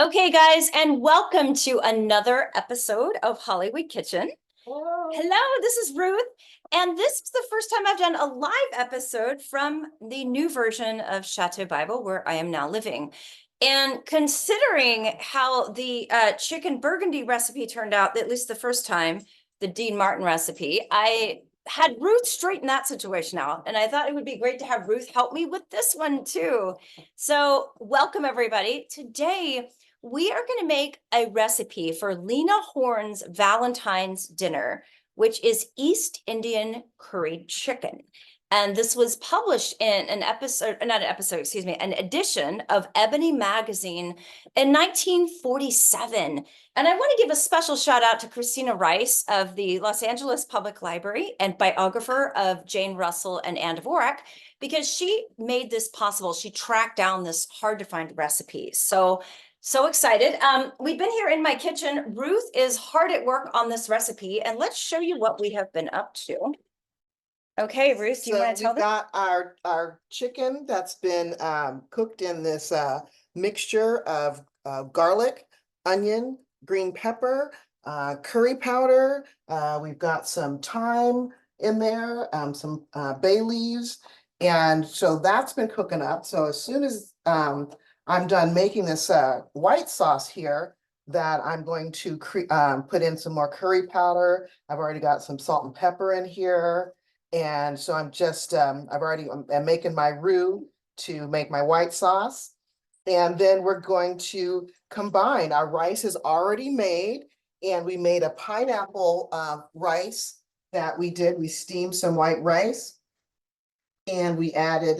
Okay, guys, and welcome to another episode of Hollywood Kitchen. Hello, this is Ruth, and this is the first time I've done a live episode from the new version of Chateau Bible, where I am now living. And considering how the chicken burgundy recipe turned out, at least the first time, the Dean Martin recipe, I had Ruth straighten that situation out. And I thought it would be great to have Ruth help me with this one too. So welcome, everybody. Today, we are going to make a recipe for Lena Horne's Valentine's dinner, which is East Indian curried chicken. And this was published in an edition of Ebony magazine in 1947. And I want to give a special shout out to Christina Rice of the Los Angeles Public Library and biographer of Jane Russell and Anne Dvorak, because she made this possible. She tracked down this hard to find recipe. So excited. We've been here in my kitchen. Ruth is hard at work on this recipe, and let's show you what we have been up to. Okay, Ruth, do you want to tell them? We've got our chicken that's been cooked in this mixture of garlic, onion, green pepper, curry powder. We've got some thyme in there, some bay leaves. And so that's been cooking up. So as soon as I'm done making this white sauce here, that I'm going to put in some more curry powder. I've already got some salt and pepper in here. And so I'm just, I'm making my roux to make my white sauce. And then we're going to combine. Our rice is already made, and we made a pineapple rice that we did. We steamed some white rice, and we added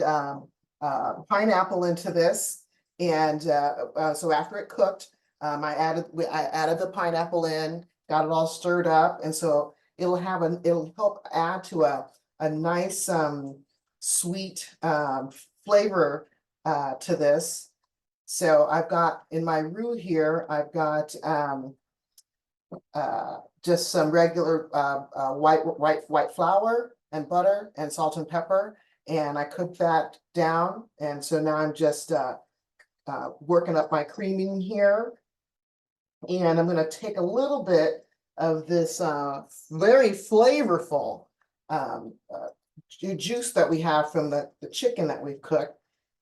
pineapple into this. And so after it cooked, I added the pineapple in, got it all stirred up, and so it'll help add to a nice sweet flavor to this. So I've got in my roux here, I've got just some regular white flour and butter and salt and pepper, and I cooked that down. And so now I'm just working up my creaming here, and I'm going to take a little bit of this very flavorful juice that we have from the chicken that we've cooked,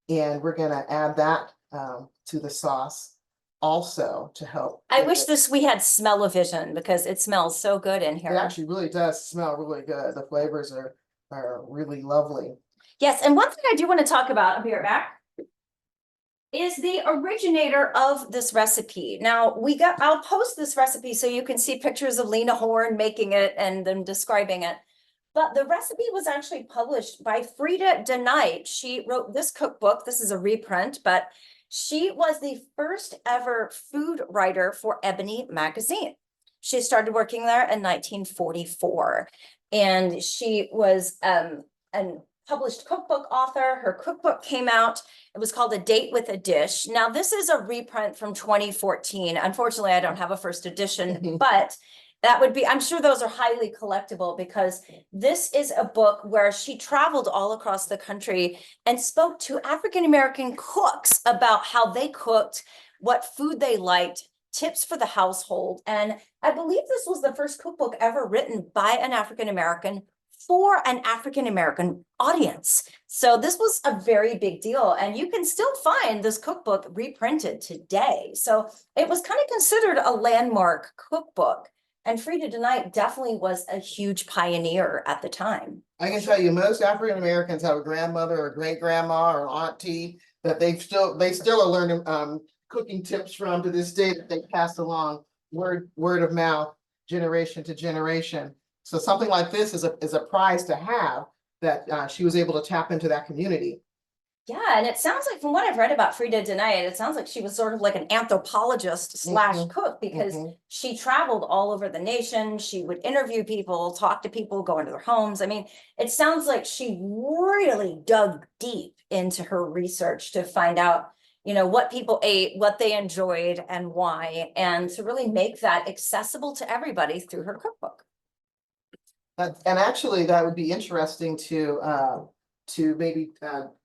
and we're going to add that to the sauce also to help. I wish we had smell-o-vision, because it smells so good in here. It actually really does smell really good. The flavors are really lovely. Yes, and one thing I do want to talk about, I'll be right back, is the originator of this recipe. Now, I'll post this recipe so you can see pictures of Lena Horne making it and them describing it. But the recipe was actually published by Frida de Knight. She wrote this cookbook. This is a reprint, but she was the first ever food writer for Ebony magazine. She started working there in 1944, and she was an published cookbook author. Her cookbook came out. It was called A Date with a Dish. Now, this is a reprint from 2014. Unfortunately, I don't have a first edition, but that would be, I'm sure those are highly collectible, because this is a book where she traveled all across the country and spoke to African-American cooks about how they cooked, what food they liked, tips for the household. And I believe this was the first cookbook ever written by an African-American for an African-American audience. So this was a very big deal, and you can still find this cookbook reprinted today. So it was kind of considered a landmark cookbook. And Frida de Knight definitely was a huge pioneer at the time. I can tell you, most African Americans have a grandmother or great grandma or auntie that they still are learning cooking tips from to this day, that they pass along word of mouth, generation to generation. So something like this is a prize to have, that she was able to tap into that community. Yeah, and it sounds like, from what I've read about Frida de Knight, it sounds like she was sort of like an anthropologist slash cook, because she traveled all over the nation. She would interview people, talk to people, go into their homes. I mean, it sounds like she really dug deep into her research to find out, what people ate, what they enjoyed, and why, and to really make that accessible to everybody through her cookbook. And actually, that would be interesting to to maybe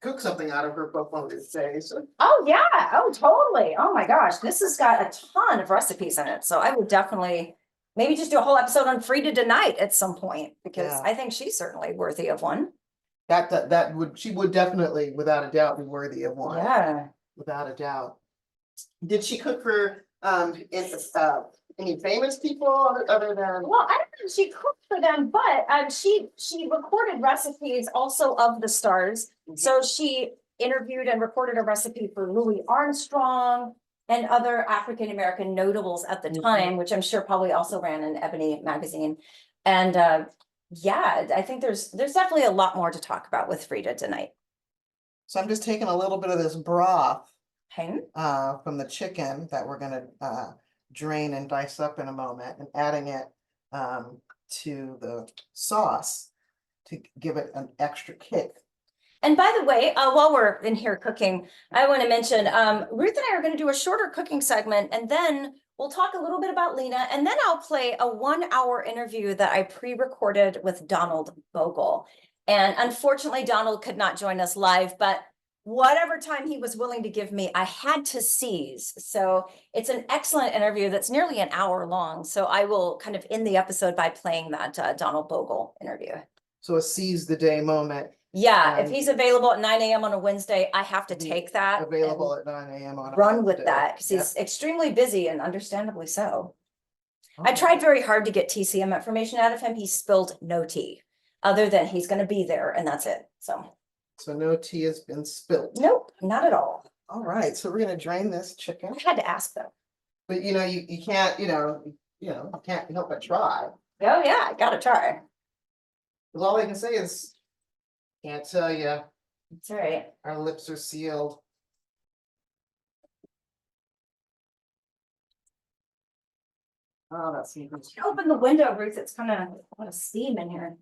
cook something out of her book one of these days. Oh, yeah. Oh, totally. Oh my gosh. This has got a ton of recipes in it. So I would definitely maybe just do a whole episode on Frida tonight at some point, because Yeah. I think she's certainly worthy of one. She would definitely, without a doubt, be worthy of one. Yeah. Without a doubt. Did she cook for any famous people other than? Well, I don't know if she cooked for them, but she recorded recipes also of the stars. So she interviewed and recorded a recipe for Louis Armstrong and other African American notables at the time, which I'm sure probably also ran in Ebony magazine. And yeah, I think there's definitely a lot more to talk about with Frida tonight. So I'm just taking a little bit of this broth Okay. from the chicken that we're gonna drain and dice up in a moment, and adding it to the sauce to give it an extra kick. And by the way, while we're in here cooking, I want to mention Ruth and I are going to do a shorter cooking segment, and then we'll talk a little bit about Lena, and then I'll play a 1-hour interview that I pre-recorded with Donald Bogle. And unfortunately, Donald could not join us live, but whatever time he was willing to give me, I had to seize. So it's an excellent interview that's nearly an hour long. So I will kind of end the episode by playing that Donald Bogle interview. So a seize the day moment. Yeah, if he's available at 9 a.m. on a Wednesday, I have to take that. Available at 9 a.m. on a run with Wednesday. that, because he's extremely busy, and understandably so. I tried very hard to get TCM information out of him. He spilled no tea, other than he's gonna be there, and that's it. So no tea has been spilled. nope, not at all. All right, so we're gonna drain this chicken. I had to ask though. But you can't, you can't help but try. Oh yeah, I gotta try. Because all I can say is, can't tell you, That's all right. our lips are sealed. Oh, that's even. Open the window, Ruth. It's kind of a lot of steam in here.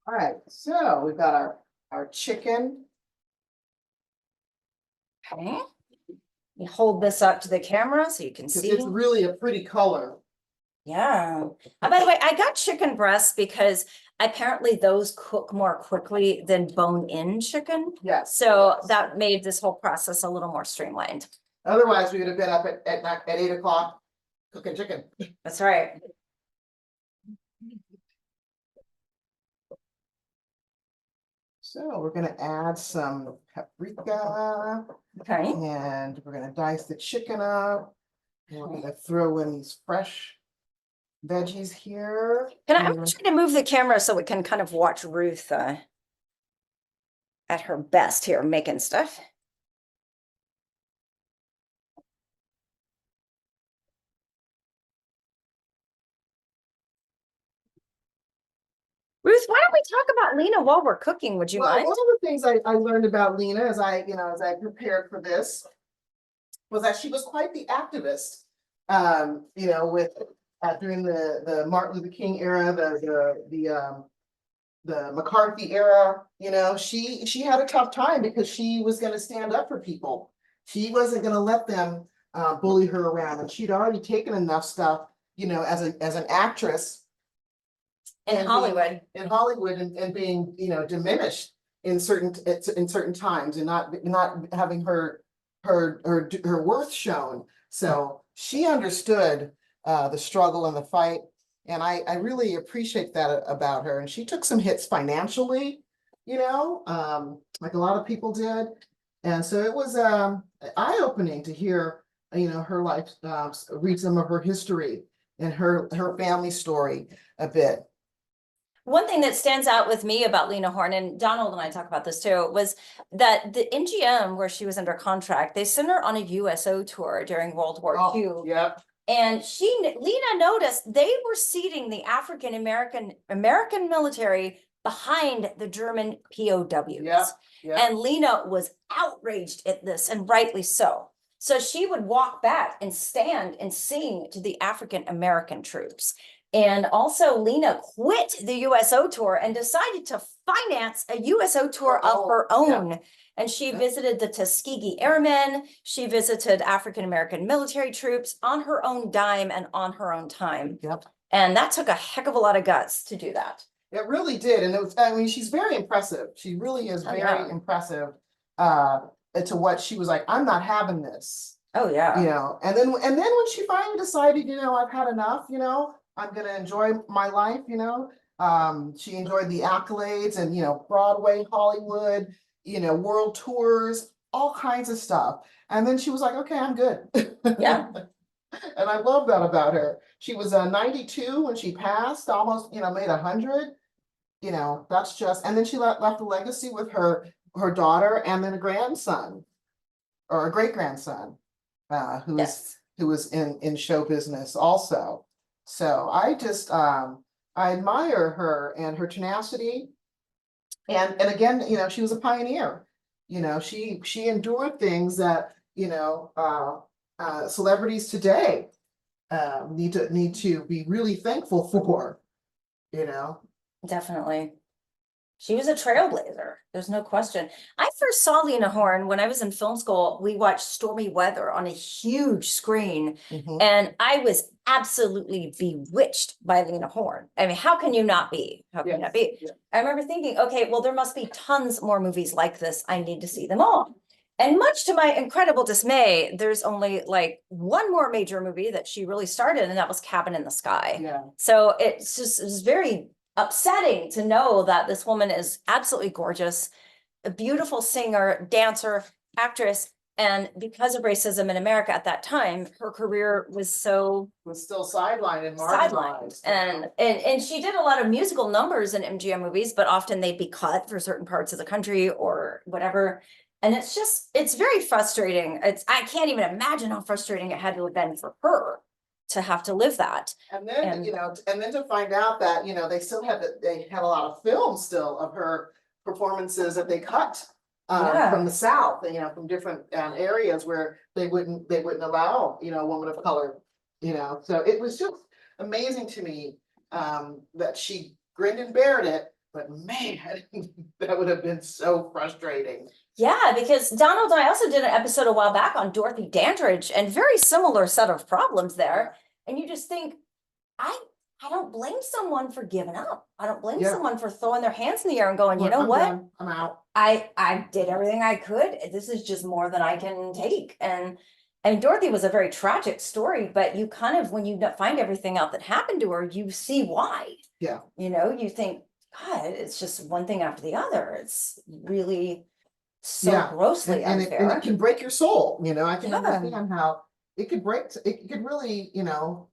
All right, so we've got our chicken. Okay. You hold this up to the camera so you can Because see. it's really a pretty color. Yeah. By the way, I got chicken breasts because apparently those cook more quickly than bone-in chicken. Yes. So yes. that made this whole process a little more streamlined. Otherwise, we would have been up at 8 o'clock cooking chicken. That's right. So we're gonna add some paprika. Okay. And we're gonna dice the chicken up. And we're gonna throw in these fresh veggies here. I'm trying to move the camera so we can kind of watch Ruth at her best here making stuff. Ruth, why don't we talk about Lena while we're cooking? Would you mind? One of the things I learned about Lena as I prepared for this was that she was quite the activist. With during the Martin Luther King era, the McCarthy era, she had a tough time because she was going to stand up for people. She wasn't going to let them bully her around, and she'd already taken enough stuff, as an actress In Hollywood. And being, diminished in certain times, and not having her worth shown. So she understood the struggle and the fight, and I really appreciate that about her. And she took some hits financially, like a lot of people did. And so it was eye-opening to hear, her life, read some of her history and her family story a bit. One thing that stands out with me about Lena Horne, and Donald and I talk about this too, was that the MGM, where she was under contract, they sent her on a USO tour during World War II. Yeah. And Lena noticed they were seating the African American military behind the German POWs. Yeah. And Lena was outraged at this, and rightly so. So she would walk back and stand and sing to the African American troops. And also Lena quit the USO tour and decided to finance a USO tour of her own. And she visited the Tuskegee Airmen. She visited African-American military troops on her own dime and on her own time. Yep. And that took a heck of a lot of guts to do that. It really did, and it was, I mean, she's very impressive. She really is Oh, very yeah. impressive. To what she was like, I'm not having this, Oh, you yeah. know, and then when she finally decided, you know, I've had enough, you know, I'm gonna enjoy my life, you know. She enjoyed the accolades and, you know, Broadway, Hollywood, you know, world tours, all kinds of stuff. And then she was like, okay, I'm good. Yeah. And I love that about her. She was 92 when she passed, almost, you know, made 100. You know, that's just, and then she left a legacy with her daughter and then a grandson or a great grandson, Yes. who was in show business also. So I admire her and her tenacity. And again, you know, she was a pioneer. You know, she endured things that, you know, celebrities today need to be really thankful for, you know. Definitely. She was a trailblazer. There's no question. I first saw Lena Horne when I was in film school. We watched Stormy Weather on a huge screen, Mhm. and I was absolutely bewitched by Lena Horne. I mean, how can you not be? How can you not be? Yes, I remember thinking, okay, well, there must be tons more movies like this. I need to see them all. And much to my incredible dismay, there's only like one more major movie that she really started, and that was Cabin in the Sky. yeah. So it's very upsetting to know that this woman is absolutely gorgeous, a beautiful singer, dancer, actress. And because of racism in America at that time, her career was so Was still sidelined and sidelined. marginalized. You know? And she did a lot of musical numbers in MGM movies, but often they'd be cut for certain parts of the country or whatever. And it's very frustrating. I can't even imagine how frustrating it had to have been for her to have to live that. And then, And- you know, and then to find out that, you know, they had a lot of film still of her performances that they cut Yeah. from the South, you know, from different areas where they wouldn't allow, you know, a woman of color, you know. So it was just amazing to me that she grinned and bared it, but man, that would have been so frustrating. Yeah, because Donald and I also did an episode a while back on Dorothy Dandridge and very similar set of problems there. And you just think, I I don't blame someone for giving up. I don't blame Yeah. someone for throwing their hands in the air and going, you Look, know I'm what? done. I'm out. I did everything I could. This is just more than I can take. And I mean, Dorothy was a very tragic story, but you kind of, when you find everything out that happened to her, you see why. Yeah. You know, you think, God, it's just one thing after the other. It's really so Yeah. grossly And unfair. it can break your soul, you know. I can Yeah. understand how it could really, you know,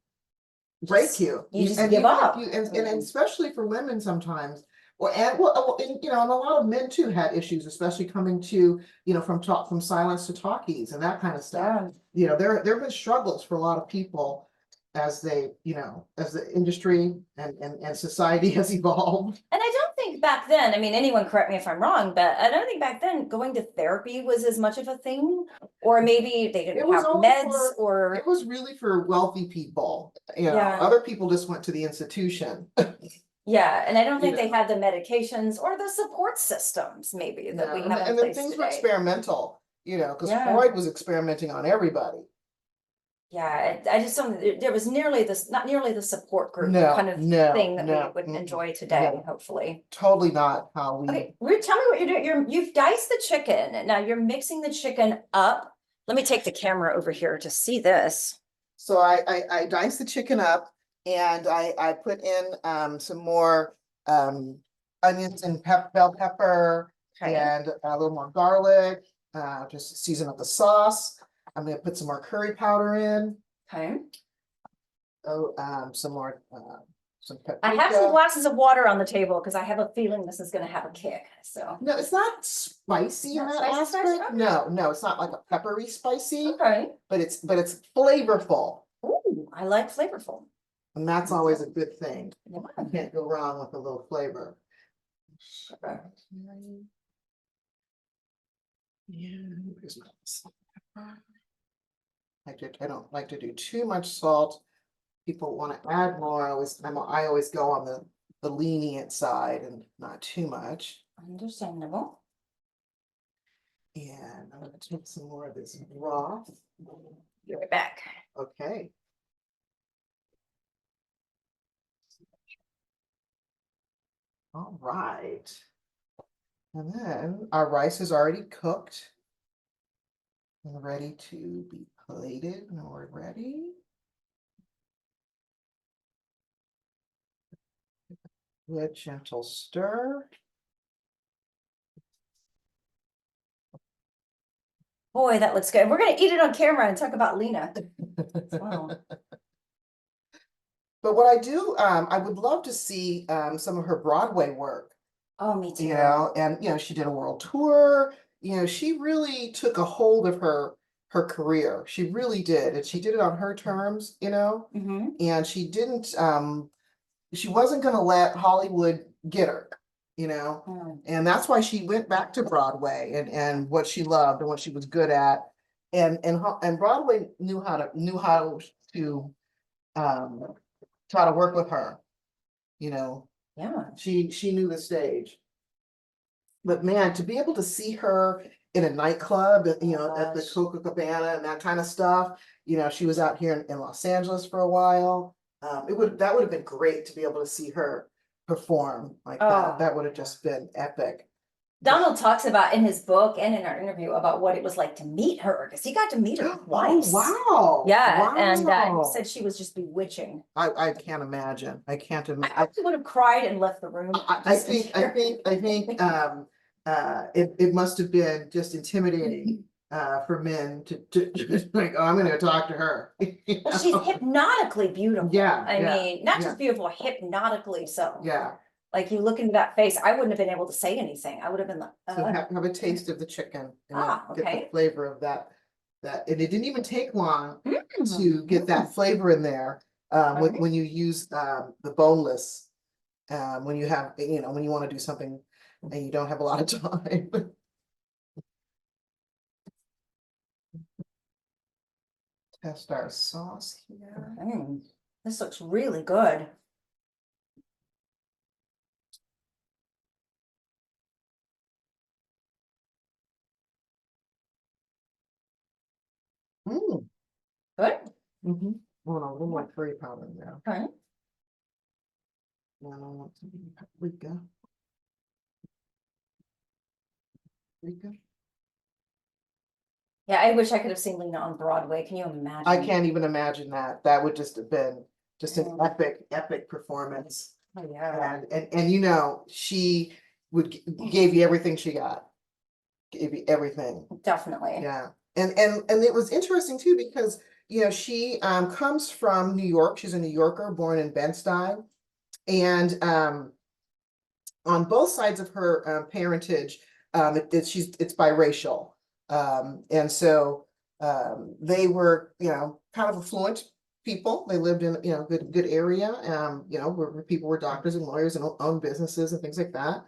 break Just- you. you just And give even if up. and especially for women sometimes. And you know, and a lot of men too had issues, especially coming to, you know, from silence to talkies and that kind of stuff. Yeah. You know, there have been struggles for a lot of people as they, you know, as the industry and society has evolved. And I don't think back then, I mean, anyone correct me if I'm wrong, but I don't think back then going to therapy was as much of a thing. Or maybe they It didn't was have only meds or, It was really for wealthy people, you know, Yeah. other people just went to the institution. yeah, and I don't think You they know. had the medications or the support systems maybe that we No, have in and then place things were today. experimental, you know, because Yeah. Freud was experimenting on everybody. Yeah, I just don't, there was not nearly the support group No, kind of no, thing that no, we would mm-mm, enjoy today, yeah. hopefully. Totally not how we. Okay, Ruth, tell me what you're doing. You've diced the chicken. Now you're mixing the chicken up. Let me take the camera over here to see this. So I diced the chicken up and I put in some more onions and bell pepper Okay. and a little more garlic, just to season up the sauce. I'm gonna put some more curry powder in. Okay. Oh, some more, some I have some paprika. glasses of water on the table because I have a feeling this is gonna have a kick, so. No, it's not spicy in Not that spicy, aspect. okay. No, it's not like a peppery spicy, Okay. but it's flavorful. Ooh, I like flavorful. And that's always a good thing. Yeah. You can't go wrong with a little flavor. Okay. Yeah, here's my salt and pepper. I don't like to do too much salt. People want to add more. I always go on the lenient side and not too much. Understandable. And I'm gonna take some more of this broth. Be right back. Okay. All right. And then our rice is already cooked and ready to be plated when we're ready. With gentle stir. Boy, that looks good. We're gonna eat it on camera and talk about Lena. Wow. But what I do, I would love to see some of her Broadway work, Oh, me too. you know, and she did a world tour. She really took a hold of her career. She really did, and she did it on her terms, Mhm. and she didn't. She wasn't going to let Hollywood get her, Mm. and that's why she went back to Broadway and what she loved and what she was good at, and Broadway knew how to um try to work with her. Yeah. She knew the stage. But man, to be able to see her in a nightclub, at the Gosh. Coca-Cabana and that kind of stuff, she was out here in Los Angeles for a while. That would have been great to be able to see her perform like that. Oh. That would have just been epic. Donald talks about in his book and in our interview about what it was like to meet her, because he got to meet her Oh, twice. wow. Yeah, and he Wow. said she was just bewitching. I can't imagine. I can't I imagine. probably would have cried and left the room. I think it must have been just intimidating for men to just like, oh, I'm gonna talk to her. Well, she's hypnotically beautiful. Yeah, I yeah, mean, not yeah. just beautiful, hypnotically so. Yeah, Like you look into that face, I wouldn't have been able to say anything. I would have been like, so have a taste of the chicken and Ah, get the okay. flavor of that. And it didn't even take long Mm. to get that flavor in there when you use the boneless. When you have, when you want to do something and you don't have a lot of time. Test our sauce here. Mm. This looks really good. Mm. Good. Mm-hmm. Oh, no, a little more curry powder in there. Okay. Now I want some paprika. Paprika. Yeah, I wish I could have seen Lena on Broadway. Can you imagine? I can't even imagine that. That would just have been just an epic performance. Oh, yeah. And she gave you everything she got. Gave you everything. Definitely. Yeah. And it was interesting too because she comes from New York. She's a New Yorker, born in Bed-Stuy. And on both sides of her parentage, it's biracial. And so they were, kind of affluent people. They lived in, good area, where people were doctors and lawyers and owned businesses and things like that.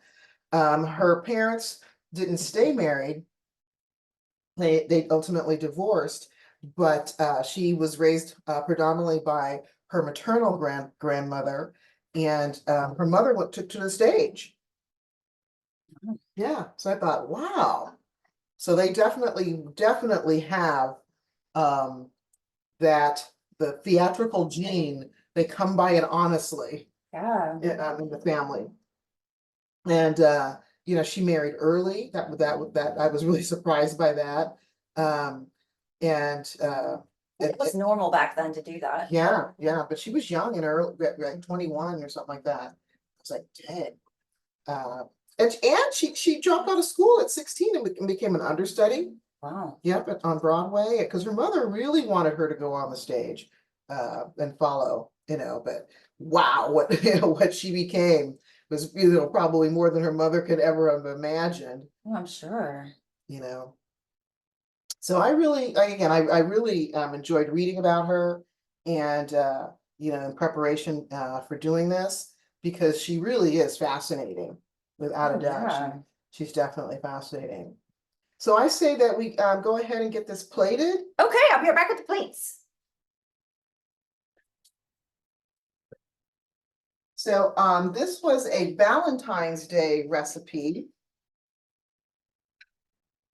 Her parents didn't stay married. They ultimately divorced, but she was raised predominantly by her maternal grandmother, and her mother took to the stage. Yeah, so I thought, wow. So they definitely have that the theatrical gene. They come by it honestly Yeah. in the family. And she married early. That I was really surprised by that. And It was normal back then to do that. yeah, but she was young and early, like 21 or something like that. I was like, dang. And she dropped out of school at 16 and became an understudy. Wow. Yep, on Broadway, because her mother really wanted her to go on the stage and follow, but wow, what what she became was probably more than her mother could ever have imagined. Oh, I'm sure. So I really enjoyed reading about her and in preparation for doing this, because she really is fascinating, without a doubt. Yeah. She's definitely fascinating. So I say that we go ahead and get this plated. Okay, I'll be right back with the plates. So this was a Valentine's Day recipe.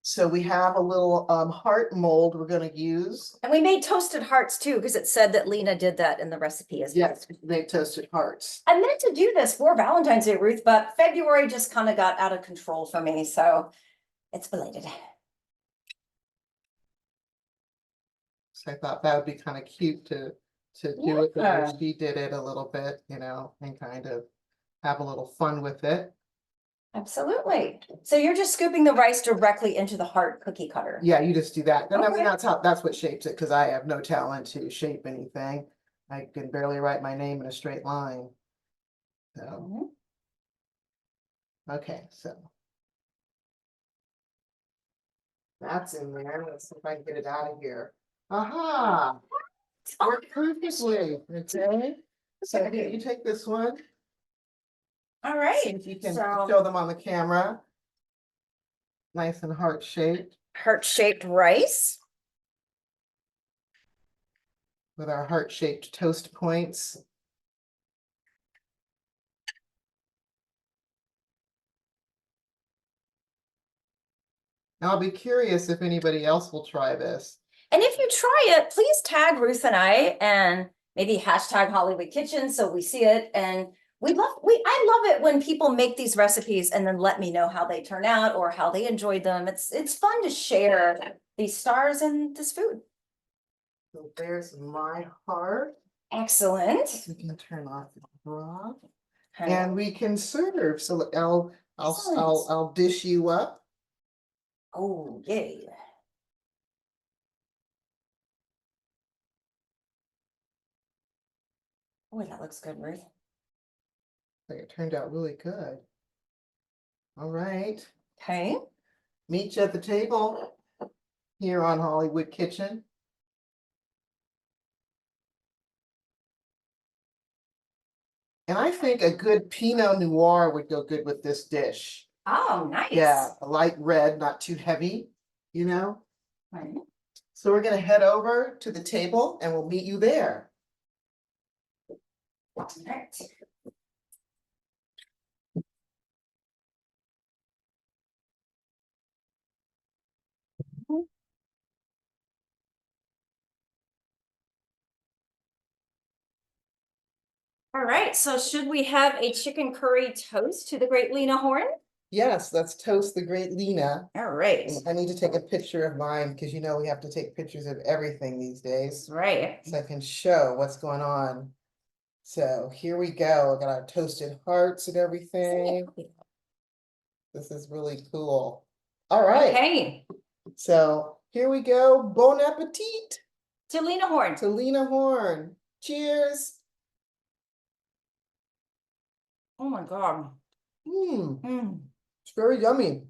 So we have a little heart mold we're gonna use. And we made toasted hearts too, because it said that Lena did that in the recipe as well. Yes, they toasted hearts. I meant to do this for Valentine's Day, Ruth, but February just kind of got out of control for me, so it's belated. So I thought that would be kind of cute to do it the way she did it a little bit, you know, and kind of have a little fun with it. Absolutely. So you're just scooping the rice directly into the heart cookie cutter. Yeah, you just do that. And I mean, Okay. that's what shapes it, because I have no talent to shape anything. I can barely write my name in a straight line. So, Mhm. okay, so that's in there. Let's see if I can get it out of here. Aha! Worked perfectly. Okay. So here, you take this one. All See right, if you can so show them on the camera. Nice and heart shaped heart-shaped rice. with our heart shaped toast points. Now I'll be curious if anybody else will try this. And if you try it, please tag Ruth and I and maybe hashtag Hollywood Kitchen so we see it. And I love it when people make these recipes and then let me know how they turn out or how they enjoyed them. It's fun to share these stars and this food. So there's my heart. Excellent. We can turn off the broth Okay. and we can serve. So I'll Excellent. dish you up. Oh, yay. Boy, that looks good, Ruth. Like it turned out really good. All right. Okay. Meet you at the table here on Hollywood Kitchen. And I think a good Pinot Noir would go good with this dish. Oh, nice. Yeah, a light red, not too heavy, you know? Right. So we're gonna head over to the table and we'll meet you there. Right. All right, so should we have a chicken curry toast to the great Lena Horne? Yes, let's toast the great Lena. All right. I need to take a picture of mine because you know we have to take pictures of everything these days. Right. So I can show what's going on. So here we go. I got our toasted hearts and everything. This is really cool. All right. Okay. So here we go. Bon appetit To Lena Horne. to Lena Horne. Cheers. Oh my God. Mm, it's very yummy.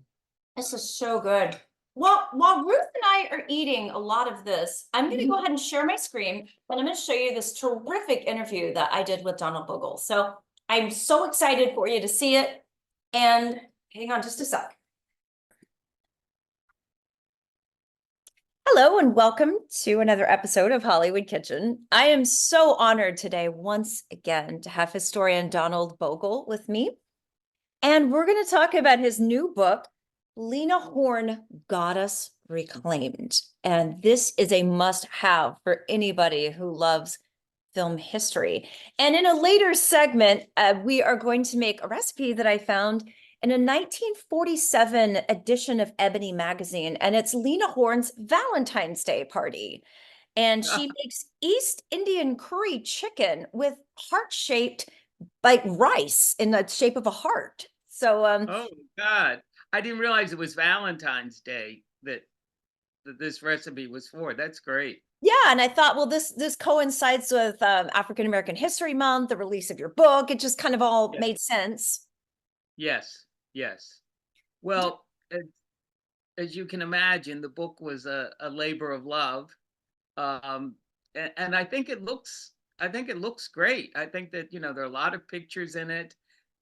This is so good. Well, while Ruth and I are eating a lot of this, I'm going to go ahead and share my screen, and I'm going to show you this terrific interview that I did with Donald Bogle. So I'm so excited for you to see it. And hang on just a sec. Hello and welcome to another episode of Hollywood Kitchen. I am so honored today once again to have historian Donald Bogle with me. And we're going to talk about his new book, Lena Horne, Goddess Reclaimed. And this is a must-have for anybody who loves film history. And in a later segment, we are going to make a recipe that I found in a 1947 edition of Ebony magazine, and it's Lena Horne's Valentine's Day party. And she makes East Indian curry chicken with heart-shaped like rice in the shape of a heart. So Oh God, I didn't realize it was Valentine's Day that this recipe was for. That's great. yeah, and I thought, well, this coincides with African American History Month, the release of your book. It just kind of all Yeah. made sense. Yes, yes. Well, as you can imagine, the book was a labor of love, and I think it looks great. I think that there are a lot of pictures in it,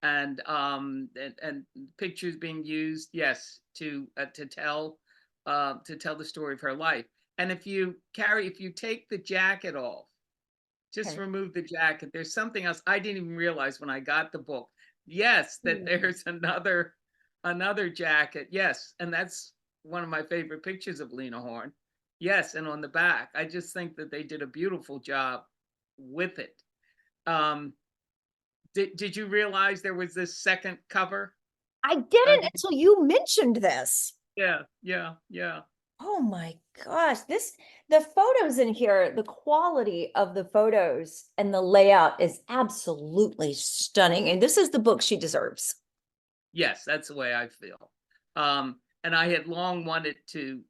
and pictures being used, yes, to tell the story of her life. And if you take the jacket off, just Okay. remove the jacket. There's something else I didn't even realize when I got the book. Yes, that there's another jacket. Yes, and that's one of my favorite pictures of Lena Horne. Yes, and on the back, I just think that they did a beautiful job with it. Um, did you realize there was this second cover? I didn't until you mentioned this. Yeah, yeah, yeah. Oh my gosh, the photos in here, the quality of the photos and the layout is absolutely stunning. And this is the book she deserves. Yes, that's the way I feel. And I had long wanted to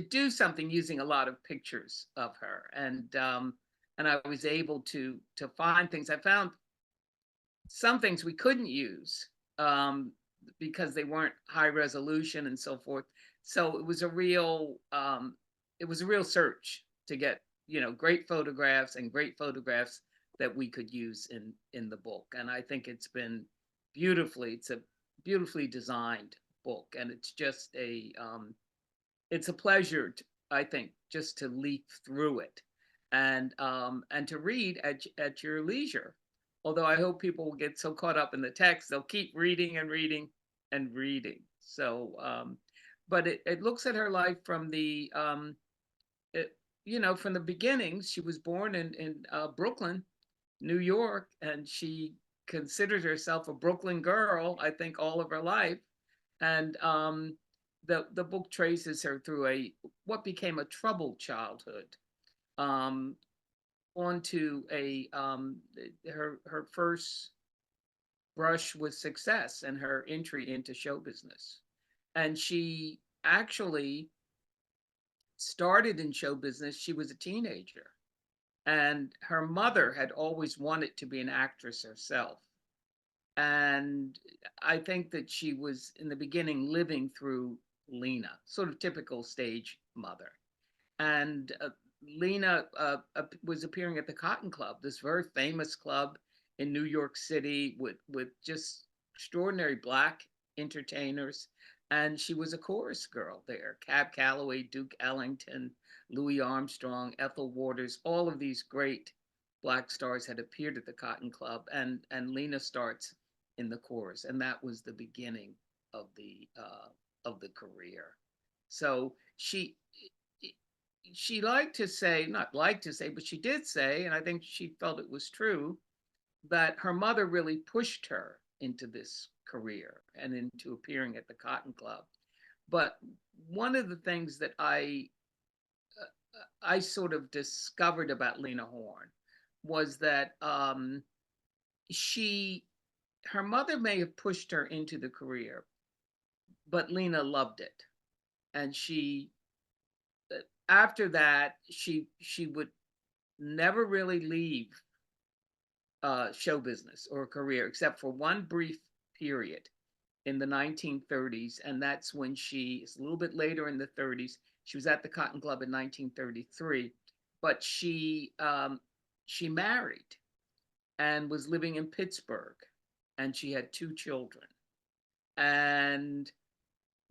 do something using a lot of pictures of her, and I was able to find things. I found some things we couldn't use um, because they weren't high resolution and so forth. So it was a real search to get, great photographs and great photographs that we could use in the book. And I think it's a beautifully designed book, and it's a pleasure, I think, just to leaf through it and to read at your leisure. Although I hope people will get so caught up in the text, they'll keep reading and reading and reading. So, but it looks at her life from from the beginnings. She was born in Brooklyn, New York, and she considered herself a Brooklyn girl, I think, all of her life. And the book traces her through what became a troubled childhood, um, onto her first brush with success and her entry into show business. And she actually started in show business. She was a teenager, and her mother had always wanted to be an actress herself. And I think that she was in the beginning living through Lena, sort of typical stage mother. And Lena was appearing at the Cotton Club, this very famous club in New York City with just extraordinary Black entertainers. And she was a chorus girl there. Cab Calloway, Duke Ellington, Louis Armstrong, Ethel Waters, all of these great Black stars had appeared at the Cotton Club, and Lena starts in the chorus, and that was the beginning of the career. So she liked to say, not like to say, but she did say, and I think she felt it was true, that her mother really pushed her into this career and into appearing at the Cotton Club. But one of the things that I sort of discovered about Lena Horne was that her mother may have pushed her into the career, but Lena loved it, and after that she would never really leave show business or career, except for one brief period in the 1930s, and that's when it's a little bit later in the 30s. She was at the Cotton Club in 1933, but she married and was living in Pittsburgh, and she had 2 children, and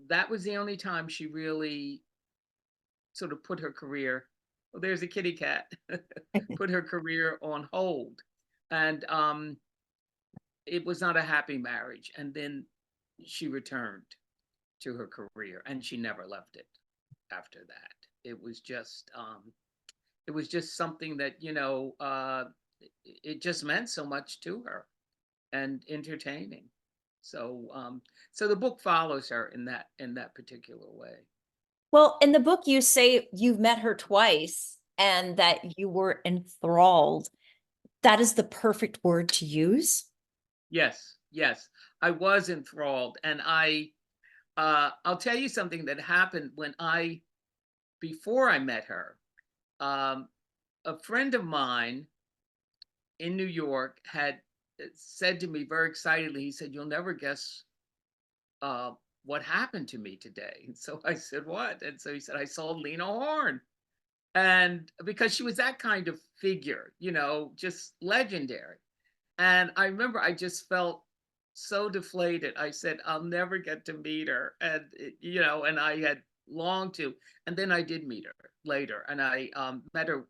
that was the only time she really sort of put her career, well, there's a kitty cat, put her career on hold. And it was not a happy marriage. And then she returned to her career, and she never left it after that. It was just something that, it just meant so much to her and entertaining. So the book follows her in that particular way. Well, in the book, you say you've met her twice and that you were enthralled. That is the perfect word to use. Yes, yes, I was enthralled, and I'll tell you something that happened before I met her. A friend of mine in New York had said to me very excitedly, he said, "You'll never guess what happened to me today." And so I said, "What?" And so he said, "I saw Lena Horne." And because she was that kind of figure, just legendary. And I remember I just felt so deflated. I said, "I'll never get to meet her." And, and I had longed to. And then I did meet her later. And I met her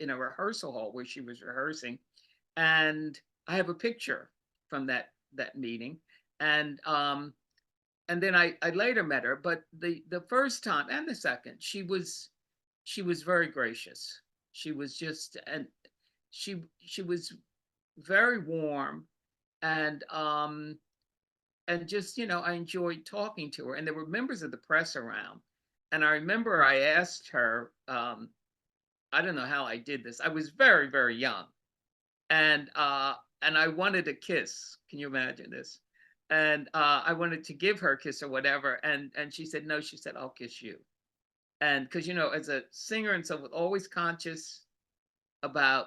in a rehearsal hall where she was rehearsing. And I have a picture from that meeting. And and then I later met her, but the first time and the second, she was very gracious. She was just, and she was very warm, and just, you know, I enjoyed talking to her. And there were members of the press around. And I remember I asked her, I don't know how I did this. I was very, very young. And I wanted a kiss. Can you imagine this? And I wanted to give her a kiss or whatever. And she said, no, she said, I'll kiss you. And because, you know, as a singer and so, was always conscious about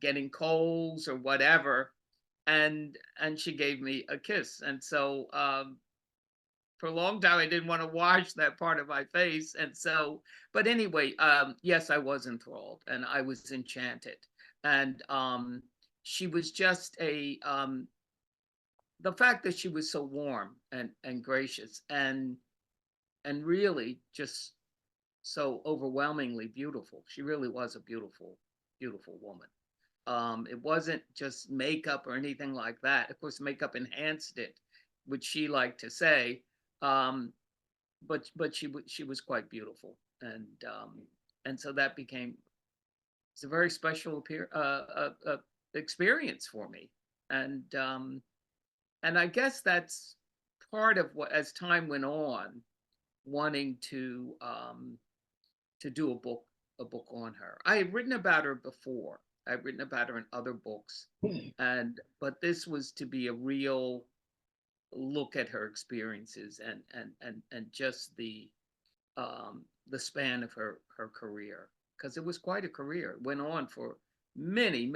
getting colds or whatever. And she gave me a kiss. And so for a long time, I didn't want to wash that part of my face. And so, but anyway, yes, I was enthralled and I was enchanted. And she was just the fact that she was so warm and gracious and really just so overwhelmingly beautiful. She really was a beautiful, beautiful woman. It wasn't just makeup or anything like that. Of course, makeup enhanced it, which she liked to say. Um, but she was quite beautiful, and so that became, it's a very special experience for me, and I guess that's part of what, as time went on, wanting to do a book on her. I had written about her before. I've written about her in other books, but this was to be a real look at her experiences and just the span of her career, because it was quite a career. It went on for many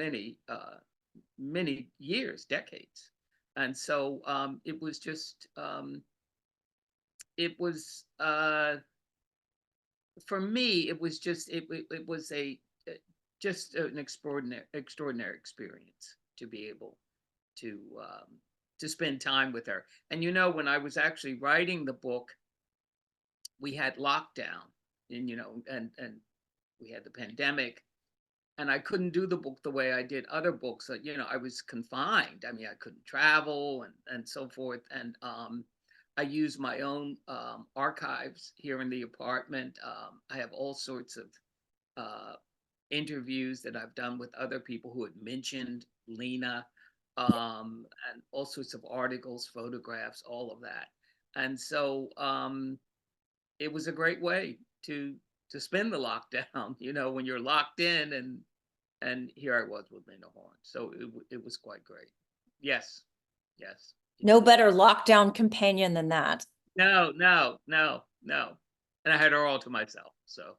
years, decades, and so it was just it was for me, it was just it was a just an extraordinary experience to be able to spend time with her. And you know, when I was actually writing the book, we had lockdown, and you know, and we had the pandemic, and I couldn't do the book the way I did other books. You know, I was confined. I mean, I couldn't travel and so forth. And I use my own archives here in the apartment. I have all sorts of interviews that I've done with other people who had mentioned Lena, and all sorts of articles, photographs, all of that. And so it was a great way to spend the lockdown, you know, when you're locked in, and here I was with Lena Horne. So it was quite great. Yes, yes. No better lockdown companion than that. No, no, no, no. And I had her all to myself. So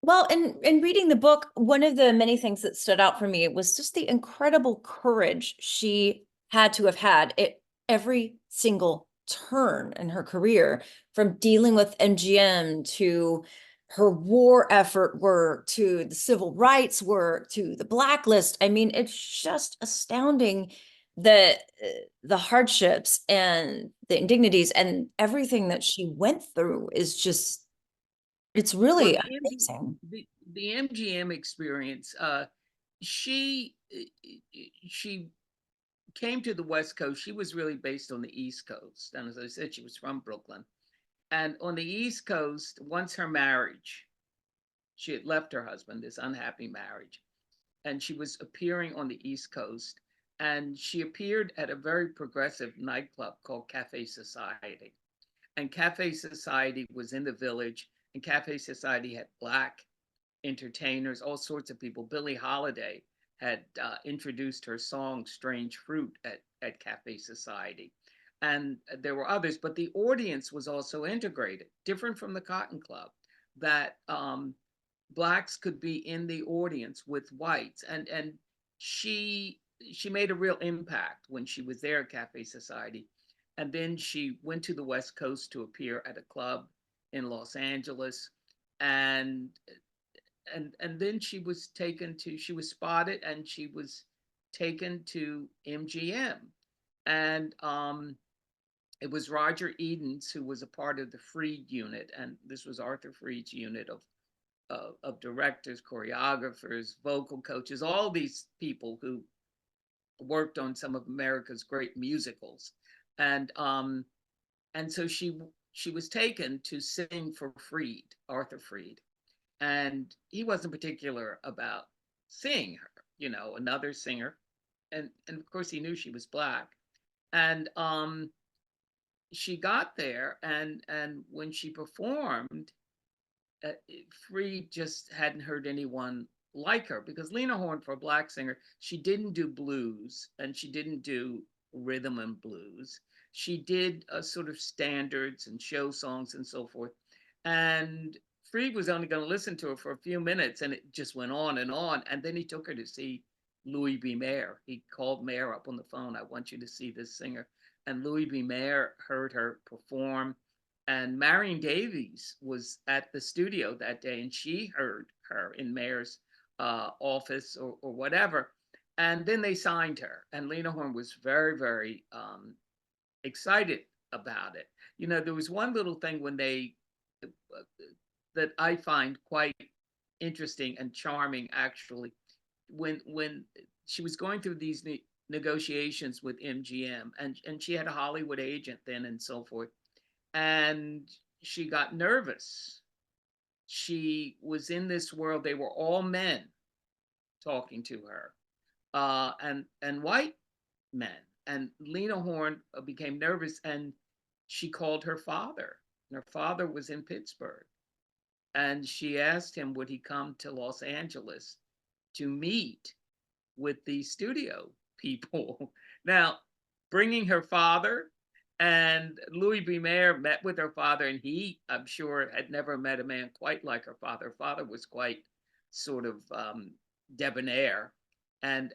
Well, in reading the book, one of the many things that stood out for me was just the incredible courage she had to have had at every single turn in her career, from dealing with MGM to her war effort work to the civil rights work to the blacklist. I mean, it's just astounding the the hardships and the indignities and everything that she went through is just, it's well, really amazing. the MGM experience, she she came to the West Coast. She was really based on the East Coast. And as I said, she was from Brooklyn. And on the East Coast, once her marriage, she had left her husband, this unhappy marriage, and she was appearing on the East Coast. And she appeared at a very progressive nightclub called Cafe Society. And Cafe Society was in the Village, and Cafe Society had Black entertainers, all sorts of people. Billie Holiday had introduced her song Strange Fruit at Cafe Society. And there were others, but the audience was also integrated, different from the Cotton Club, that Blacks could be in the audience with whites. And she made a real impact when she was there at Cafe Society. And then she went to the West Coast to appear at a club in Los Angeles. And then she was spotted, and she was taken to MGM. And it was Roger Edens, who was a part of the Freed unit, and this was Arthur Freed's unit of directors, choreographers, vocal coaches, all these people who worked on some of America's great musicals. And And so she was taken to sing for Freed, Arthur Freed, and he wasn't particular about seeing her, another singer, and of course he knew she was black, and she got there, and when she performed, Freed just hadn't heard anyone like her, because Lena Horne, for a black singer, she didn't do blues and she didn't do rhythm and blues. She did sort of standards and show songs and so forth. And Freed was only going to listen to her for a few minutes, and it just went on and on. And then he took her to see Louis B. Mayer. He called Mayer up on the phone. I want you to see this singer. And Louis B. Mayer heard her perform, and Marion Davies was at the studio that day, and she heard her in Mayer's office or whatever. And then they signed her, and Lena Horne was very, very excited about it. There was one little thing when that I find quite interesting and charming, actually, when she was going through these negotiations with MGM, and she had a Hollywood agent then and so forth, and she got nervous. She was in this world, they were all men talking to her, and white men. And Lena Horne became nervous, and she called her father. And her father was in Pittsburgh, and she asked him, would he come to Los Angeles to meet with the studio people? Now, bringing her father, and Louis B. Mayer met with her father, and he, I'm sure, had never met a man quite like her father. Her father was quite sort of debonair, and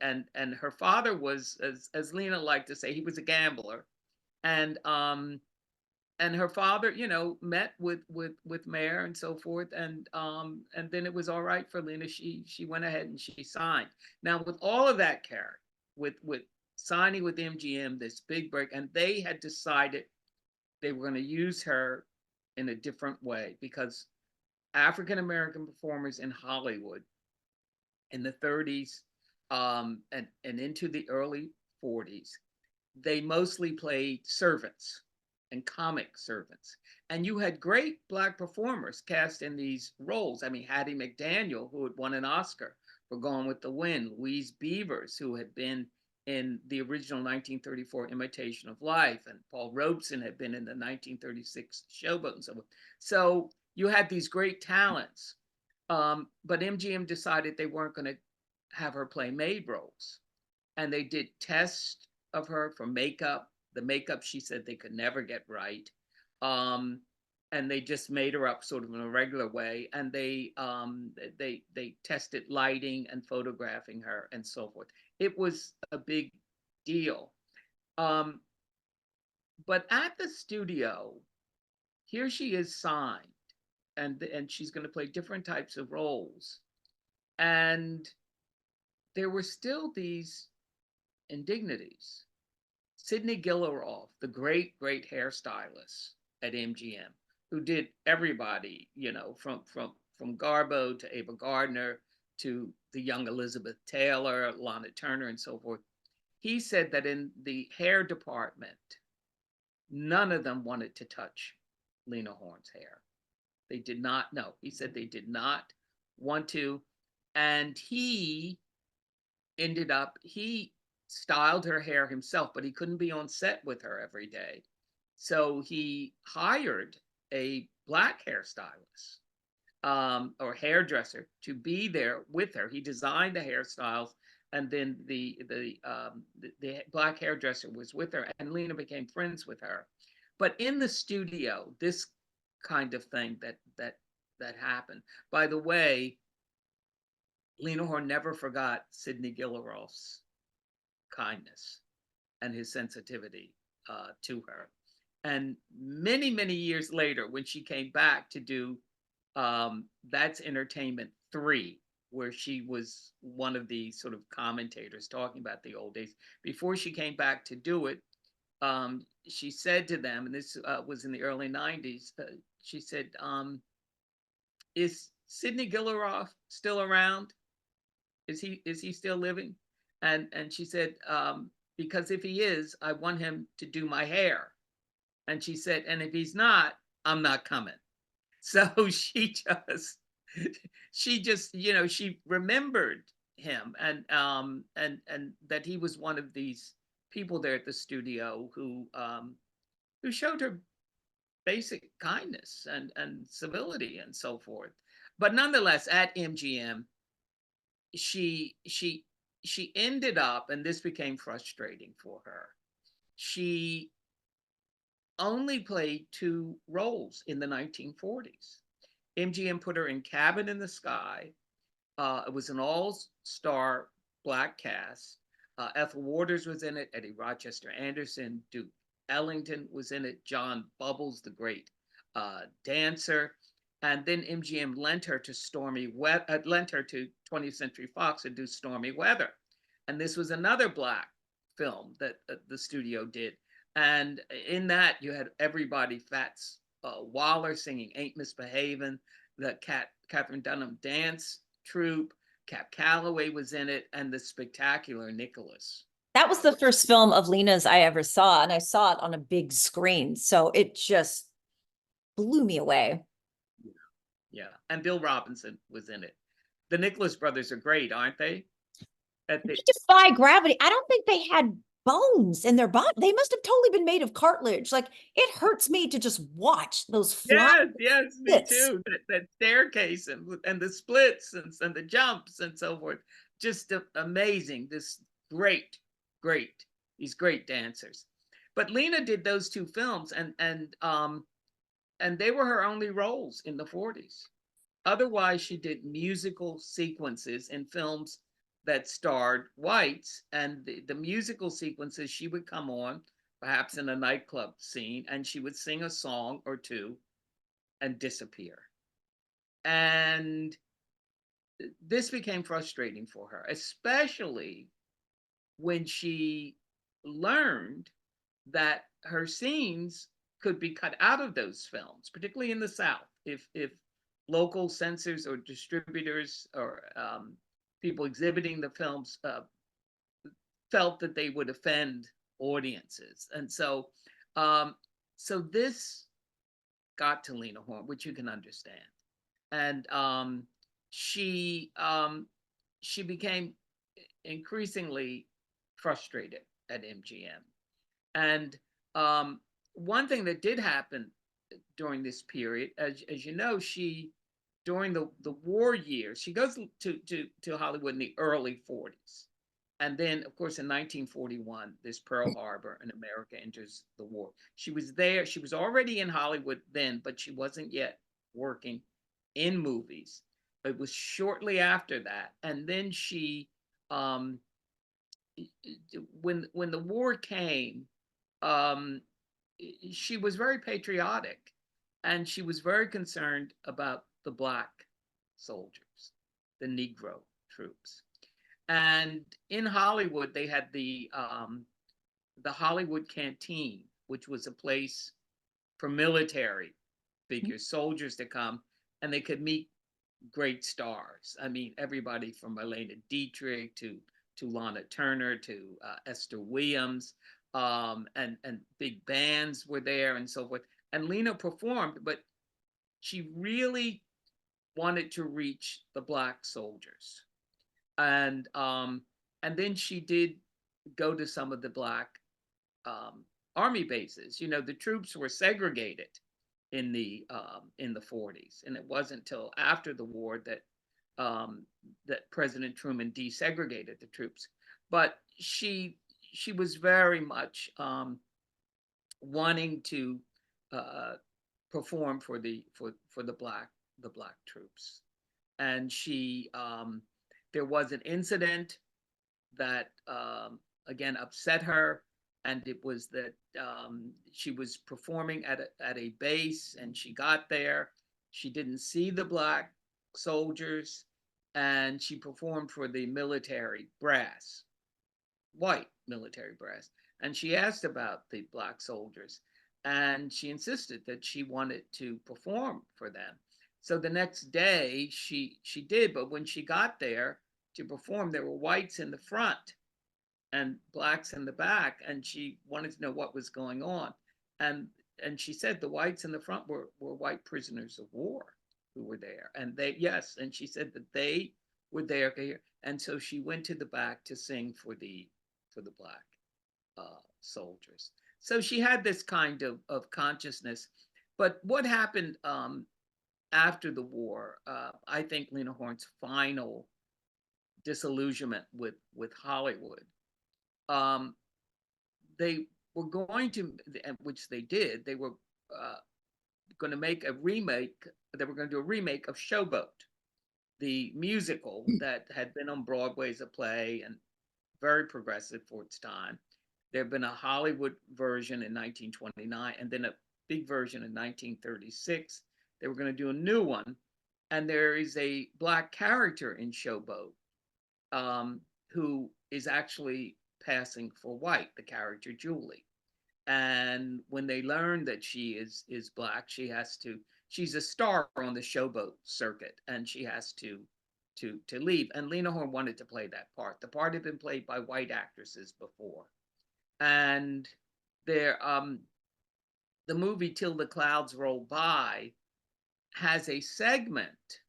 her father was, as Lena liked to say, he was a gambler, and her father, met with Mayer and so forth, and then it was all right for Lena. She went ahead and she signed. Now, with all of that, Carrie, with signing with MGM, this big break, and they had decided they were going to use her in a different way, because African American performers in Hollywood in the 30s and into the early 40s, they mostly played servants and comic servants. And you had great black performers cast in these roles. I mean, Hattie McDaniel, who had won an Oscar for Gone with the Wind, Louise Beavers, who had been in the original 1934 Imitation of Life, and Paul Robeson had been in the 1936 Showboat and so on. So you had these great talents, but MGM decided they weren't going to have her play maid roles, and they did tests of her for makeup. The makeup, she said, they could never get right, and they just made her up sort of in a regular way, and they tested lighting and photographing her and so forth. It was a big deal. But at the studio, here she is signed, and she's going to play different types of roles, and there were still these indignities. Sidney Gilliroff, the great hairstylist at MGM, who did everybody, from Garbo to Ava Gardner to the young Elizabeth Taylor, Lana Turner, and so forth. He said that in the hair department, none of them wanted to touch Lena Horne's hair. They did not know. He said they did not want to. And he styled her hair himself, but he couldn't be on set with her every day. So he hired a black hairstylist or hairdresser to be there with her. He designed the hairstyles, and then the black hairdresser was with her, and Lena became friends with her. But in the studio, this kind of thing that happened. By the way, Lena Horne never forgot Sidney Gilliroff's kindness and his sensitivity to her. And many, many years later, when she came back to do That's Entertainment 3, where she was one of the sort of commentators talking about the old days, before she came back to do it, she said to them, and this was in the early 90s, she said, is Sidney Gilliroff still around? Is he still living? And she said, because if he is, I want him to do my hair. And she said, and if he's not, I'm not coming. So she just, she remembered him, and that he was one of these people there at the studio who showed her basic kindness and civility and so forth. But nonetheless, at MGM, she she she ended up, and this became frustrating for her. She only played two roles in the 1940s. MGM put her in Cabin in the Sky. It was an all-star black cast. Ethel Waters was in it. Eddie Rochester Anderson, Duke Ellington was in it. John Bubbles, the great dancer. And then MGM lent her to lent her to 20th Century Fox to do Stormy Weather. And this was another black film that the studio did. And in that, you had everybody, Fats Waller singing Ain't Misbehavin', the Catherine Dunham dance troupe, Cap Calloway was in it, and the spectacular Nicholas. That was the first film of Lena's I ever saw, and I saw it on a big screen. So it just blew me away. Yeah, and Bill Robinson was in it. The Nicholas brothers are great, aren't they? They defy gravity. I don't think they had bones in their body. They must have totally been made of cartilage. Like, it hurts me to just watch those flying. Yes, me too. That staircase and the splits and the jumps and so forth. Just amazing. This great, these great dancers. But Lena did those two films, and they were her only roles in the 40s. Otherwise, she did musical sequences in films that starred whites, and the musical sequences, she would come on, perhaps in a nightclub scene, and she would sing a song or two and disappear. And this became frustrating for her, especially when she learned that her scenes could be cut out of those films, particularly in the South, if local censors or distributors or people exhibiting the films felt that they would offend audiences. And so this got to Lena Horne, which you can understand. And she became increasingly frustrated at MGM. And one thing that did happen during this period, as you know, during the war years, she goes to Hollywood in the early 40s. And then, of course, in 1941, this Pearl Harbor and America enters the war. She was there. She was already in Hollywood then, but she wasn't yet working in movies. It was shortly after that. And then she, when the war came, she was very patriotic, and she was very concerned about the Black soldiers, the Negro troops. And in Hollywood, they had the Hollywood Canteen, which was a place for military figures, soldiers to come, and they could meet great stars. I mean, everybody from Marlene Dietrich to Lana Turner to Esther Williams, and big bands were there and so forth. And Lena performed, but she really wanted to reach the Black soldiers. And then she did go to some of the Black army bases. You know, the troops were segregated in the 40s, and it wasn't until after the war that President Truman desegregated the troops. But she was very much wanting to perform for the Black troops. And there was an incident that again upset her, and it was that she was performing at a base, and she got there, she didn't see the Black soldiers, and she performed for the military brass, white military brass, and she asked about the Black soldiers, and she insisted that she wanted to perform for them. So the next day she did, but when she got there to perform, there were whites in the front and Blacks in the back, and she wanted to know what was going on. And and she said the whites in the front were white prisoners of war who were there, and they, yes, and she said that they were there, and so she went to the back to sing for the black soldiers. So she had this kind of consciousness. But what happened after the war, I think Lena Horne's final disillusionment with Hollywood, they were going to, which they did, they were going to make a remake, they were going to do a remake of Showboat, the musical that had been on Broadway as a play and very progressive for its time. There had been a Hollywood version in 1929 and then a big version in 1936. They were going to do a new one. And there is a black character in Showboat who is actually passing for white, the character Julie. And when they learn that she is black, she's a star on the Showboat circuit, and she has to leave. And Lena Horne wanted to play that part. The part had been played by white actresses before. And there, the movie Till the Clouds Roll By has a segment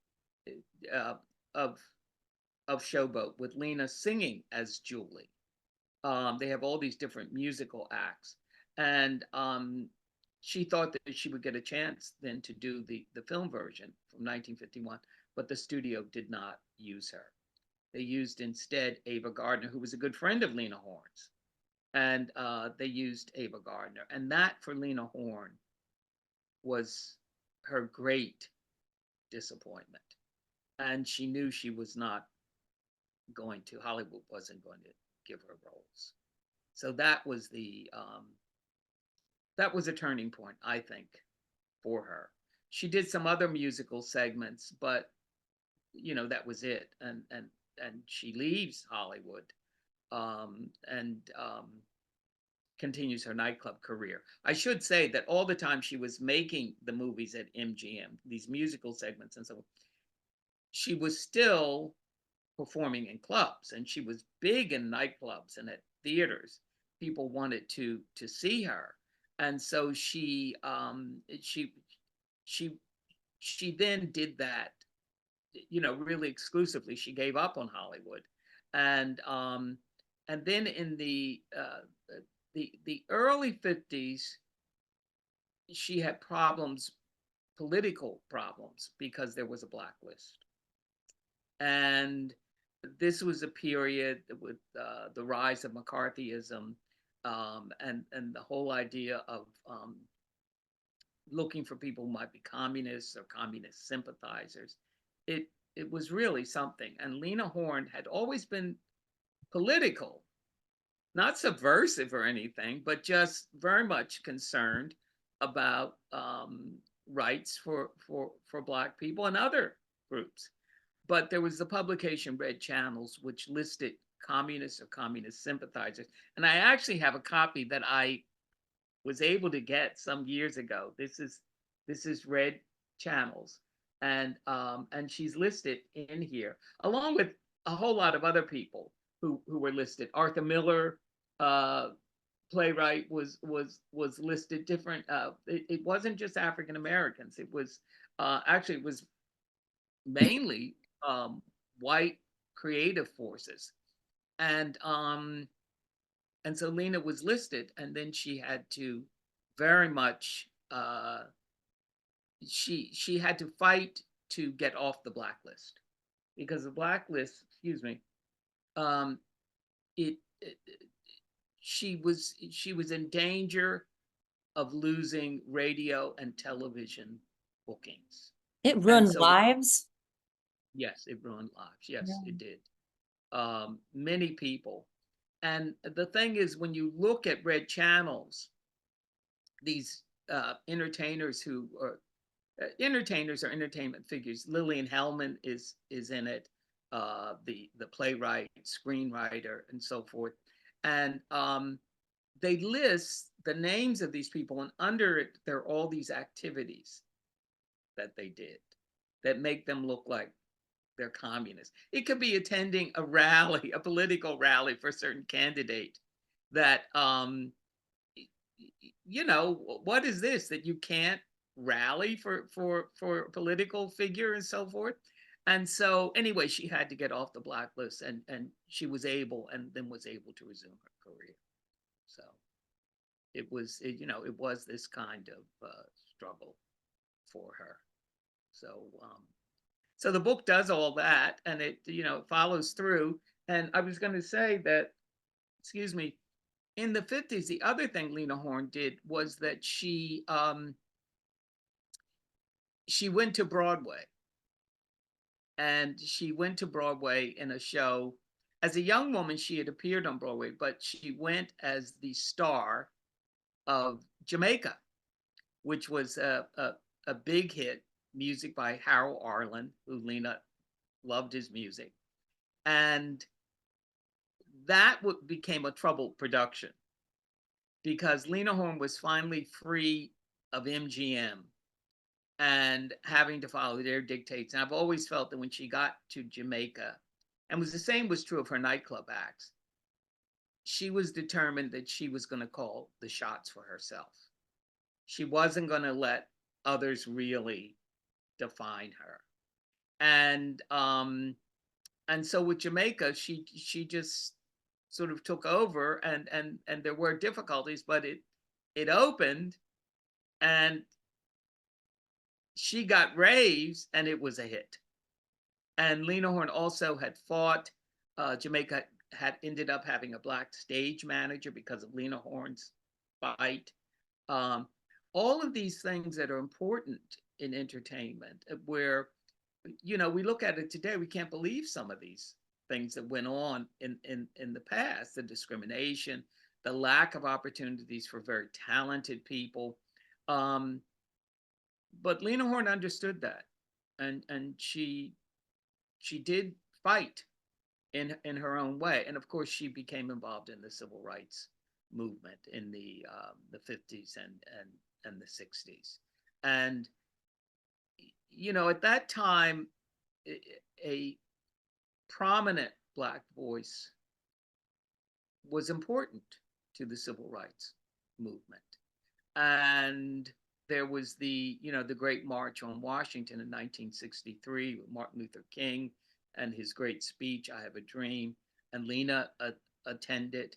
of Showboat with Lena singing as Julie. They have all these different musical acts, and she thought that she would get a chance then to do the film version from 1951, but the studio did not use her. They used instead Ava Gardner, who was a good friend of Lena Horne's, and they used Ava Gardner, and that for Lena Horne was her great disappointment. And she knew she was not going to, Hollywood wasn't going to give her roles. So that was a turning point, I think, for her. She did some other musical segments, but that was it. And she leaves Hollywood and continues her nightclub career. I should say that all the time she was making the movies at MGM, these musical segments and so on, she was still performing in clubs, and she was big in nightclubs and at theaters. People wanted to see her, and so she then did that, really exclusively. She gave up on Hollywood, and then in the early 50s, she had political problems, because there was a blacklist. And this was a period with the rise of McCarthyism and the whole idea of looking for people who might be communists or communist sympathizers. It was really something. And Lena Horne had always been political, not subversive or anything, but just very much concerned about rights for Black people and other groups. But there was the publication Red Channels, which listed communists or communist sympathizers. And I actually have a copy that I was able to get some years ago. This is Red Channels, and she's listed in here along with a whole lot of other people who were listed. Arthur Miller, playwright, was listed different. It wasn't just African Americans. It was actually it was mainly white creative forces, and so Lena was listed, and then she had to very much she had to fight to get off the blacklist, because the blacklist, she was in danger of losing radio and television bookings. It ruined lives. Yes, it ruined lives. Yes, Yeah. it did. Many people. And the thing is, when you look at Red Channels, these entertainers who are entertainers or entertainment figures, Lillian Hellman is in it, the playwright, screenwriter, and so forth. And they list the names of these people, and under it, there are all these activities that they did that make them look like they're communists. It could be attending a rally, a political rally for a certain candidate that you know, what is this that you can't rally for a political figure and so forth? And so anyway, she had to get off the blacklist, and she was able, and then was able to resume her career. So you know, it was this kind of struggle for her. So so the book does all that, and it, you know, follows through. And I was going to say that, excuse me, in the 50s, the other thing Lena Horne did was that she went to Broadway, and she went to Broadway in a show. As a young woman, she had appeared on Broadway, but she went as the star of Jamaica, which was a big hit, music by Harold Arlen, who Lena loved his music. And that became a troubled production because Lena Horne was finally free of MGM and having to follow their dictates. And I've always felt that when she got to Jamaica, and was the same was true of her nightclub acts, she was determined that she was going to call the shots for herself. She wasn't going to let others really define her. And so with Jamaica, she just sort of took over, and there were difficulties, but it opened, and she got raves, and it was a hit. And Lena Horne also had fought. Jamaica had ended up having a black stage manager because of Lena Horne's fight. All of these things that are important in entertainment, where, you know, we look at it today, we can't believe some of these things that went on in the past, the discrimination, the lack of opportunities for very talented people. But Lena Horne understood that, and she did fight in her own way. And of course, she became involved in the civil rights movement in the 50s and the 60s. And, you know, at that time, a prominent black voice was important to the civil rights movement. And there was the, you know, the Great March on Washington in 1963 with Martin Luther King and his great speech, I Have a Dream, and Lena attended.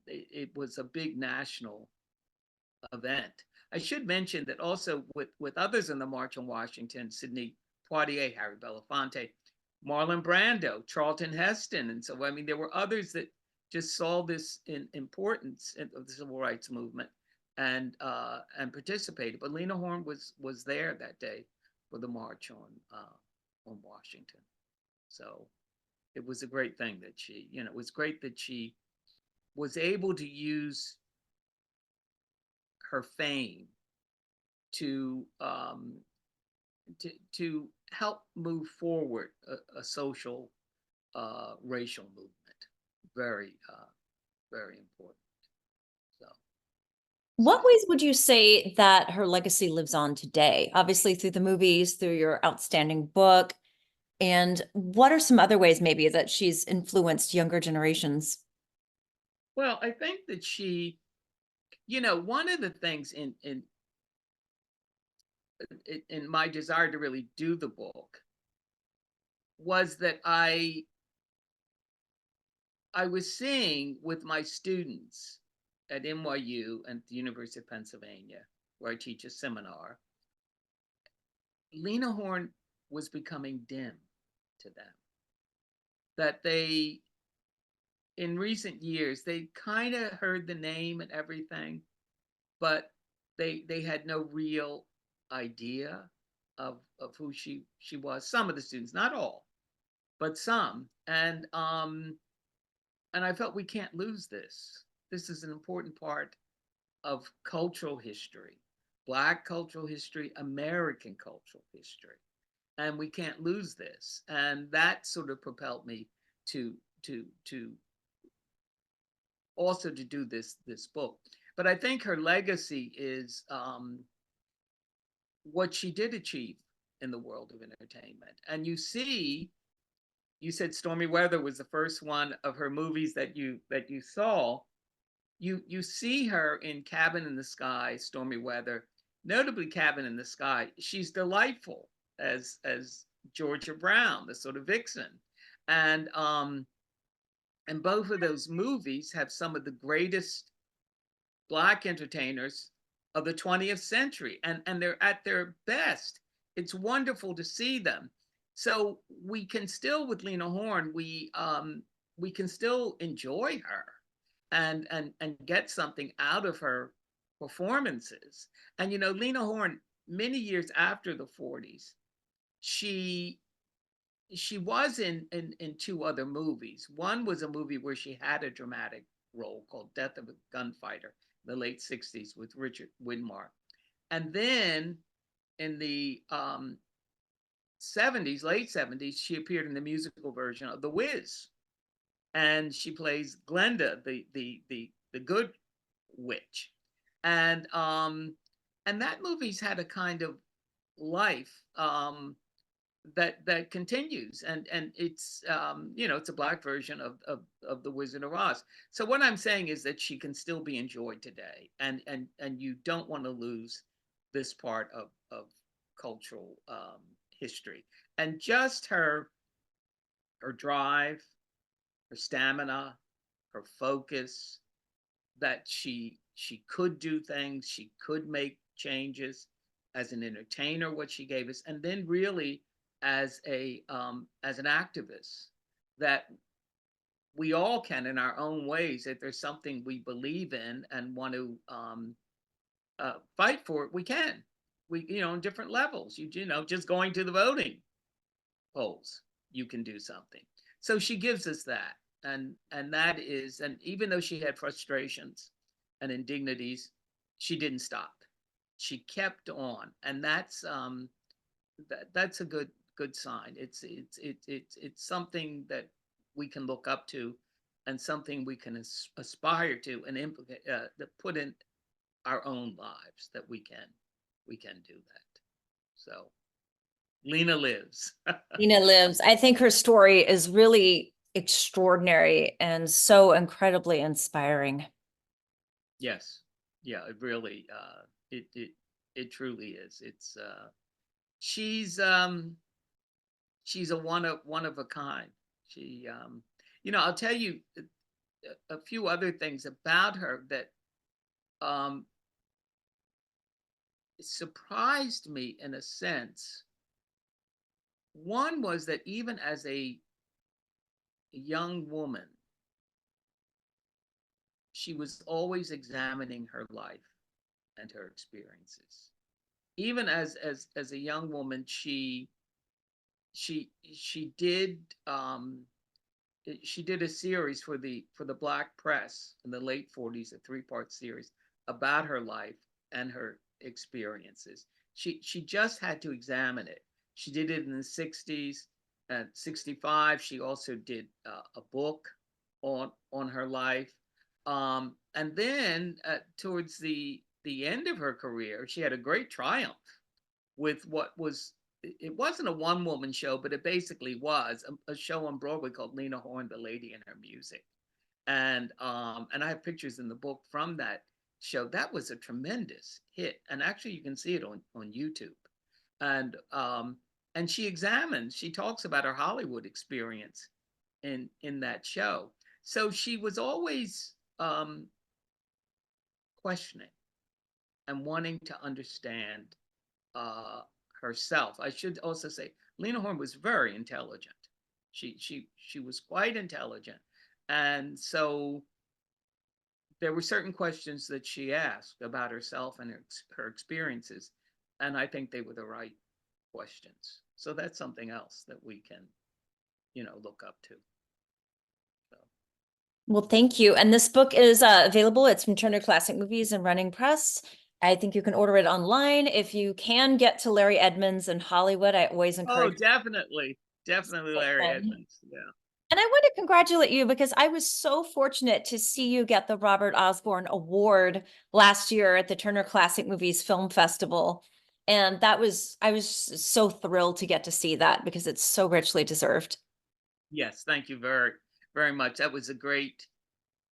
It was a big national event. I should mention that also with others in the March on Washington, Sidney Poitier, Harry Belafonte, Marlon Brando, Charlton Heston. And so, I mean, there were others that just saw this in importance of the civil rights movement and participated. But Lena Horne was there that day for the march on Washington. So it was a great thing that she, you know, it was great that she was able to use her fame to help move forward a social racial movement. Very very important. So What ways would you say that her legacy lives on today? Obviously through the movies, through your outstanding book. And what are some other ways maybe that she's influenced younger generations? well, I think that she, you know, one of the things in my desire to really do the book was that I was seeing with my students at NYU and the University of Pennsylvania, where I teach a seminar, Lena Horne was becoming dim to them. That they, in recent years, they kind of heard the name and everything, but they had no real idea of who she was. Some of the students, not all, but some. And I felt we can't lose this. This is an important part of cultural history, Black cultural history, American cultural history, and we can't lose this. And that sort of propelled me to also to do this book. But I think her legacy is what she did achieve in the world of entertainment. And you see, you said Stormy Weather was the first one of her movies that you saw. you see her in Cabin in the Sky, Stormy Weather, notably Cabin in the Sky. She's delightful as Georgia Brown, the sort of vixen, and both of those movies have some of the greatest Black entertainers of the 20th century, and they're at their best. It's wonderful to see them. So we can still, with Lena Horne, we can still enjoy her and get something out of her performances. And you know, Lena Horne, many years after the 40s, she was in two other movies. One was a movie where she had a dramatic role called Death of a Gunfighter in the late 60s with Richard Widmark. And then in the 70s, late 70s, she appeared in the musical version of The Wiz. And she plays Glenda, the good witch. And that movie's had a kind of life that continues, and it's you know, it's a Black version of the Wizard of Oz. So what I'm saying is that she can still be enjoyed today, and you don't want to lose this part of cultural history, and just her drive, her stamina, her focus, that she could do things, she could make changes as an entertainer, what she gave us, and then really as an activist, that we all can in our own ways. If there's something we believe in and want to fight for it, we can. We, you know, on different levels. You know, just going to the voting polls, you can do something. So she gives us that, and that is, and even though she had frustrations and indignities, she didn't stop. She kept on, and that's that's a good sign. It's something that we can look up to, and something we can aspire to, and put in our own lives, that we can do that. So Lena lives. Lena lives. I think her story is really extraordinary and so incredibly inspiring. Yes, yeah, it really it truly is. It's she's a one of a kind. She you know, I'll tell you a few other things about her that surprised me in a sense. One was that even as a young woman, she was always examining her life and her experiences. Even as a young woman, she did a series for the Black press in the late 40s, a 3-part series about her life and her experiences. She just had to examine it. She did it in the 60s. At 65, she also did a book on her life. And then towards the end of her career, she had a great triumph with what was, it wasn't a one-woman show, but it basically was a show on Broadway called Lena Horne, The Lady and Her Music. And I have pictures in the book from that show. That was a tremendous hit. And actually you can see it on YouTube. And she talks about her Hollywood experience in that show. So she was always questioning and wanting to understand herself. I should also say Lena Horne was very intelligent. She was quite intelligent, and so there were certain questions that she asked about herself and her experiences, and I think they were the right questions. So that's something else that we can, you know, look up to. So. Well, thank you. And this book is available. It's from Turner Classic Movies and Running Press. I think you can order it online. If you can get to Larry Edmunds in Hollywood, I always encourage. Oh, definitely Larry Edmunds. Yeah. And I want to congratulate you because I was so fortunate to see you get the Robert Osborne Award last year at the Turner Classic Movies Film Festival. And I was so thrilled to get to see that because it's so richly deserved. Yes, thank you very, very much. That was a great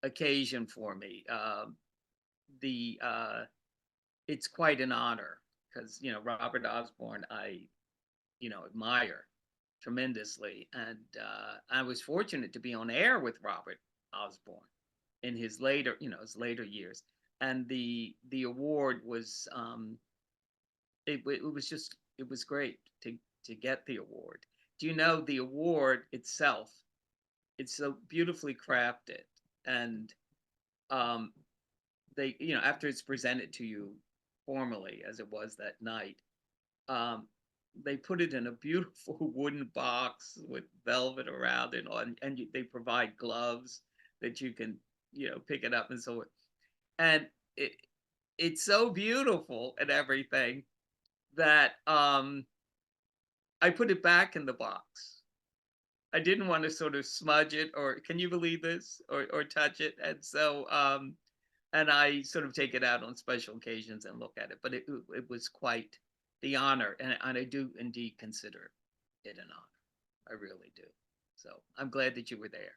occasion for me. The It's quite an honor because Robert Osborne I admire tremendously, and I was fortunate to be on air with Robert Osborne in his later years, and the award was it was great to get the award. Do you know the award itself? It's so beautifully crafted, and um, they after it's presented to you formally as it was that night, um, they put it in a beautiful wooden box with velvet around it, and they provide gloves that you can pick it up and so on. And it it's so beautiful and everything that I put it back in the box. I didn't want to sort of smudge it, or can you believe this, or touch it, and so and I sort of take it out on special occasions and look at it. But it was quite the honor, and I do indeed consider it an honor. I really do. So I'm glad that you were there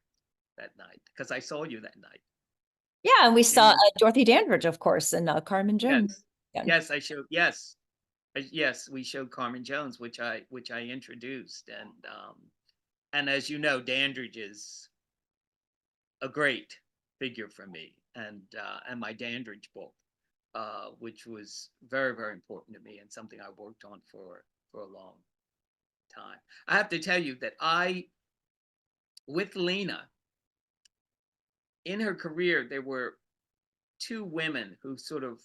that night because I saw you that night. Yeah, and we saw And Dorothy Dandridge, of course, and Carmen Jones. yes, Yeah. yes, I showed yes, yes, we showed Carmen Jones, which I introduced, and as you know, Dandridge is a great figure for me, and my Dandridge book, which was very, very important to me and something I worked on for a long time. I have to tell you that with Lena, in her career, there were two women who sort of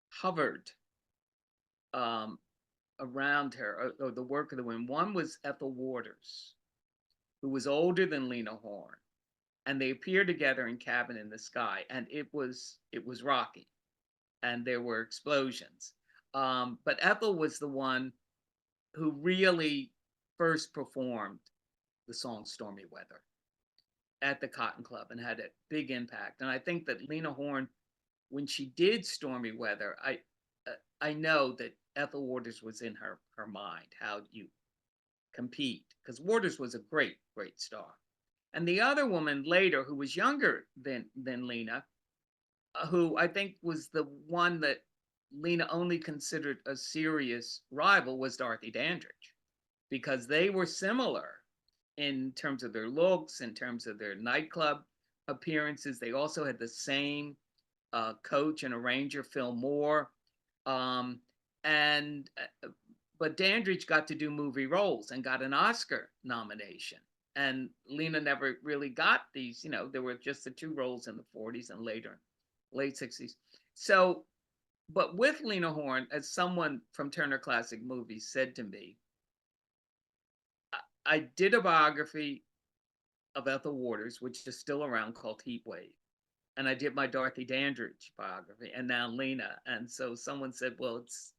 hovered um, around her, or the work of the women. One was Ethel Waters, who was older than Lena Horne, and they appeared together in Cabin in the Sky, and it was rocky, and there were explosions. But Ethel was the one who really first performed the song Stormy Weather at the Cotton Club and had a big impact. And I think that Lena Horne, when she did Stormy Weather, I know that Ethel Waters was in her mind, how you compete, because Waters was a great, great star. And the other woman later, who was younger than Lena, who I think was the one that Lena only considered a serious rival, was Dorothy Dandridge, because they were similar in terms of their looks, in terms of their nightclub appearances. They also had the same coach and arranger, Phil Moore, um, and but Dandridge got to do movie roles and got an Oscar nomination. And Lena never really got these. There were just the two roles in the 40s and later, late 60s. So, but with Lena Horne, as someone from Turner Classic Movies said to me, I did a biography of Ethel Waters, which is still around, called Heat Wave. And I did my Dorothy Dandridge biography, and now Lena. And so someone said, well, it's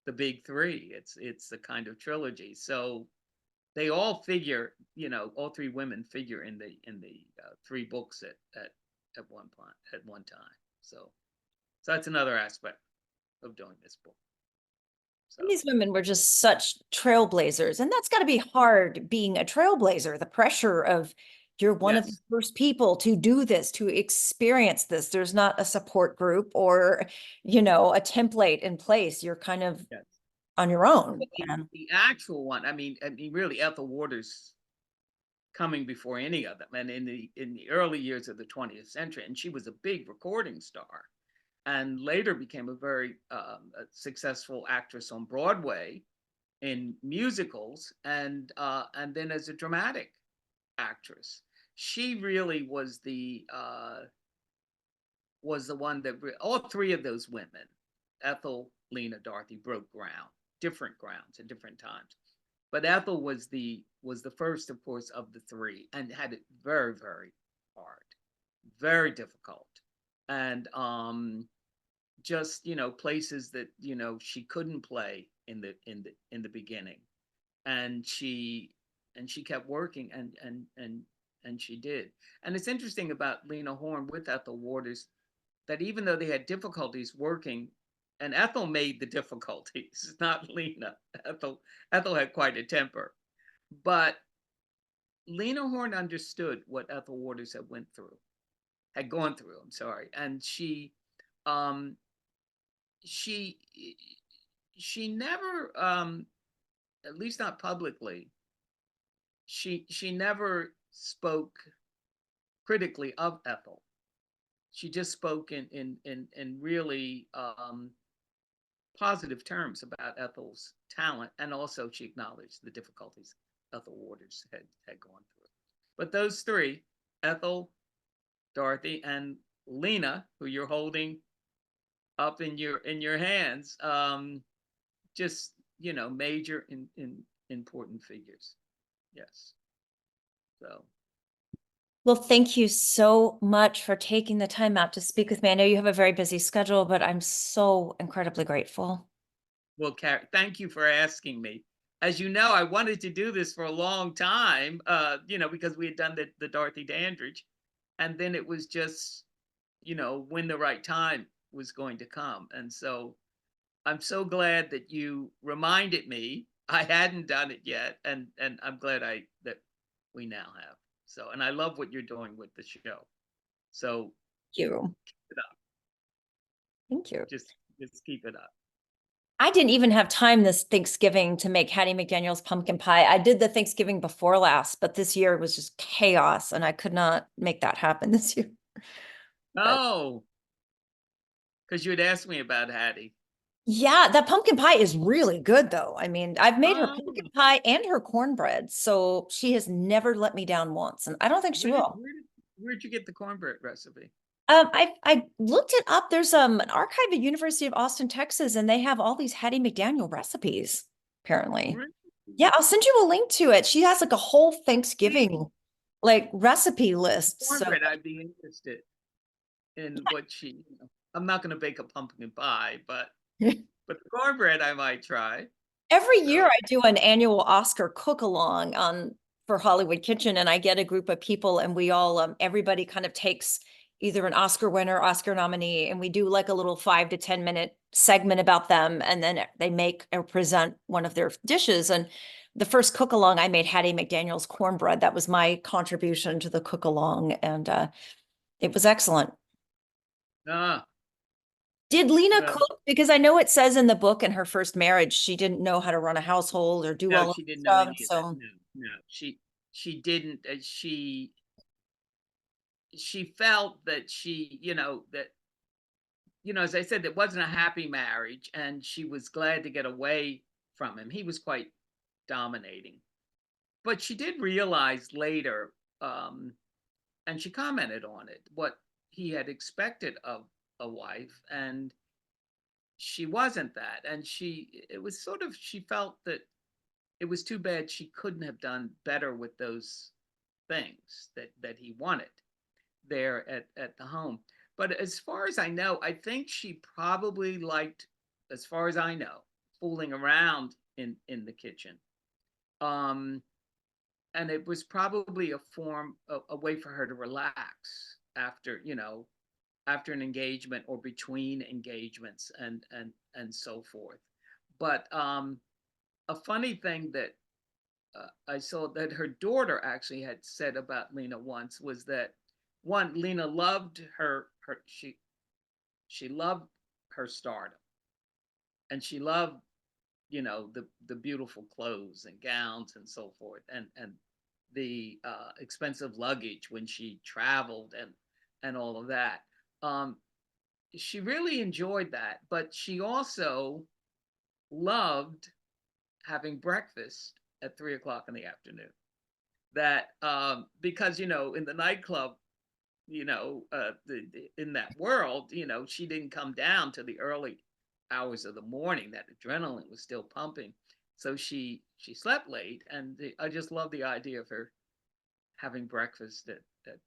the big three. It's the kind of trilogy. So they all figure, all three women figure in the three books at one time. So that's another aspect of doing this book. So These women were just such trailblazers, and that's got to be hard being a trailblazer. The pressure of you're one of the yes, first people to do this, to experience this. There's not a support group or, a template in place. You're kind of yes. on your own. But the actual one, I mean, really, Ethel Waters coming before any of them, and in the early years of the 20th century, and she was a big recording star, and later became a very successful actress on Broadway in musicals, and then as a dramatic actress. She really was the one that all three of those women, Ethel, Lena, Dorothy, broke different grounds at different times. But Ethel was the first, of course, of the three, and had it very, very hard, very difficult, and just places that she couldn't play in the beginning, and she kept working, and she did. And it's interesting about Lena Horne with Ethel Waters, that even though they had difficulties working, and Ethel made the difficulties, not Lena. Ethel had quite a temper, but Lena Horne understood what Ethel Waters had went through, had gone through. I'm sorry, and um, she, she never, at least not publicly, she never spoke critically of Ethel. She just spoke in really positive terms about Ethel's talent, and also she acknowledged the difficulties Ethel Waters had gone through. But those three, Ethel, Dorothy, and Lena, who you're holding up in your hands, just major in important figures. Yes. So Well, thank you so much for taking the time out to speak with me. I know you have a very busy schedule, but I'm so incredibly grateful. well, thank you for asking me. As you know, I wanted to do this for a long time, because we had done the Dorothy Dandridge, and then it was just, when the right time was going to come. And so I'm so glad that you reminded me. I hadn't done it yet, and I'm glad that we now have. So, and I love what you're doing with the show. So Thank you. keep it up. Thank you. Just keep it up. I didn't even have time this Thanksgiving to make Hattie McDaniel's pumpkin pie. I did the Thanksgiving before last, but this year was just chaos and I could not make that happen this year. But Oh, because you had asked me about Hattie. yeah, that pumpkin pie is really good though. I mean, I've made her Oh, pumpkin pie and her cornbread, so she has never let me down once, and I don't think she will. where'd you get the cornbread recipe? I looked it up. There's an archive at University of Austin, Texas, and they have all these Hattie McDaniel recipes, apparently. Really? Yeah, I'll send you a link to it. She has like a whole Thanksgiving like recipe list. So Cornbread, I'd be interested in what I'm not going to bake a pumpkin pie, but the cornbread I might try. every year So, I do an annual Oscar cook along on for Hollywood Kitchen, and I get a group of people, and we all everybody kind of takes either an Oscar winner, Oscar nominee, and we do like a little 5 to 10 minute segment about them, and then they make or present one of their dishes. And the first cook along, I made Hattie McDaniel's cornbread. That was my contribution to the cook along, and it was excellent. ah, Did Lena well, cook? Because I know it says in the book in her first marriage, she didn't know how to run a household or do no, all of she the didn't know stuff. any of that. So, No, no, she didn't. She felt that as I said, it wasn't a happy marriage, and she was glad to get away from him. He was quite dominating, but she did realize later, and she commented on it, what he had expected of a wife, and she wasn't that. And she felt that it was too bad she couldn't have done better with those things that he wanted there at the home. But as far as I know, I think she probably liked, as far as I know, fooling around in the kitchen. Um, and it was probably a way for her to relax after an engagement or between engagements and so forth. But a funny thing that I saw that her daughter actually had said about Lena once was that Lena loved she loved her stardom, and she loved the beautiful clothes and gowns and so forth, and the expensive luggage when she traveled and all of that. Um, she really enjoyed that, but she also loved having breakfast at 3 o'clock in the afternoon. That because in the nightclub, in that world, she didn't come down to the early hours of the morning. That adrenaline was still pumping, so she slept late. And I just love the idea of her having breakfast at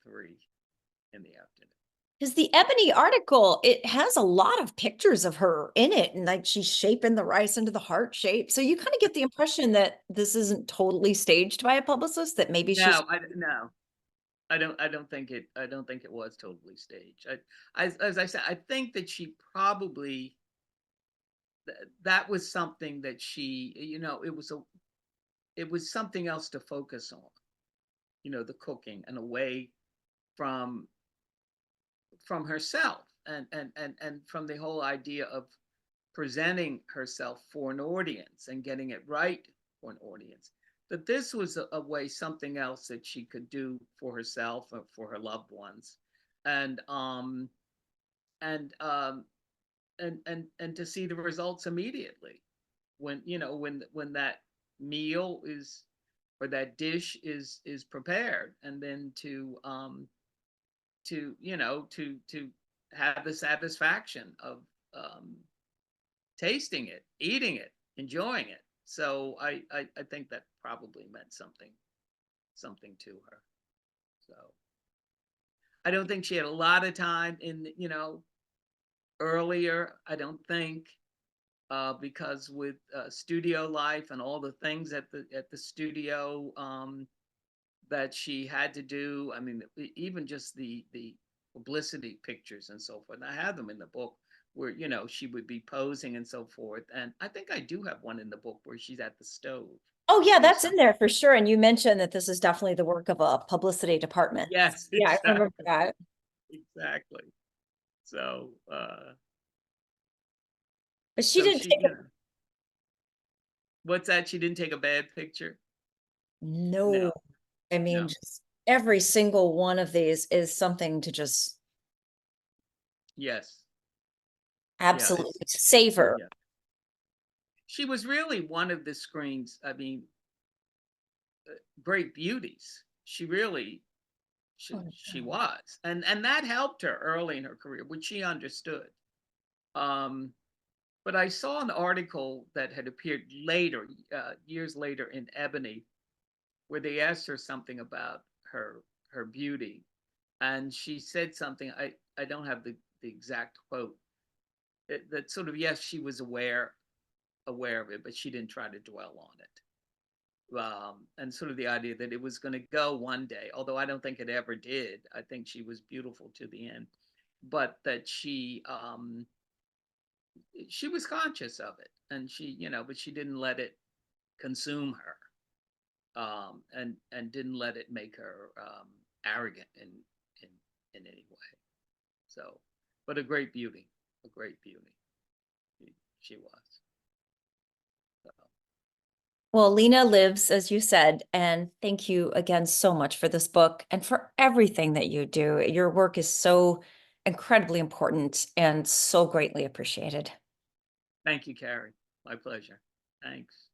3 in the afternoon. because the Ebony article, it has a lot of pictures of her in it, and like she's shaping the rice into the heart shape. So you kind of get the impression that this isn't totally staged by a publicist, that maybe she's. No, I don't think it was totally staged. As I said, I think that she probably that was something that it was something else to focus on, the cooking, and away from from herself and from the whole idea of presenting herself for an audience and getting it right for an audience, that this was a way, something else that she could do for herself or for her loved ones. And and um and to see the results immediately when, you know, when that meal is, or that dish is prepared, and then to you know, to have the satisfaction of um tasting it, eating it, enjoying it. So I think that probably meant something to her. So I don't think she had a lot of time in, you know, earlier, I don't think, because with studio life and all the things at the studio that she had to do. I mean, even just the publicity pictures and so forth. And I have them in the book where, you know, she would be posing and so forth. And I think I do have one in the book where she's at the stove. Oh yeah, or that's in something. there for sure. And you mentioned that this is definitely the work of a publicity department. Yes, Yeah, I remember exactly, that. exactly. So, But she so didn't she, take you a know, what's that? She didn't take a bad picture. no. No, I mean, no. just every single one of these is something to just Yes, yeah, absolutely savor. yeah. She was really one of the screen's, I mean, great beauties. She really, Oh, she no. was, and that helped her early in her career, which she understood. Um, but I saw an article that had appeared later, years later in Ebony, where they asked her something about her beauty, and she said something. I don't have the exact quote. That sort of, yes, she was aware of it, but she didn't try to dwell on it. And sort of the idea that it was going to go one day, although I don't think it ever did. I think she was beautiful to the end, but that she was conscious of it, and she, you know, but she didn't let it consume her, and didn't let it make her arrogant in in any way. So, but a great beauty, a great beauty, she was. So, Well, Lena lives, as you said, and thank you again so much for this book and for everything that you do. Your work is so incredibly important and so greatly appreciated. thank you, Carrie. My pleasure. Thanks.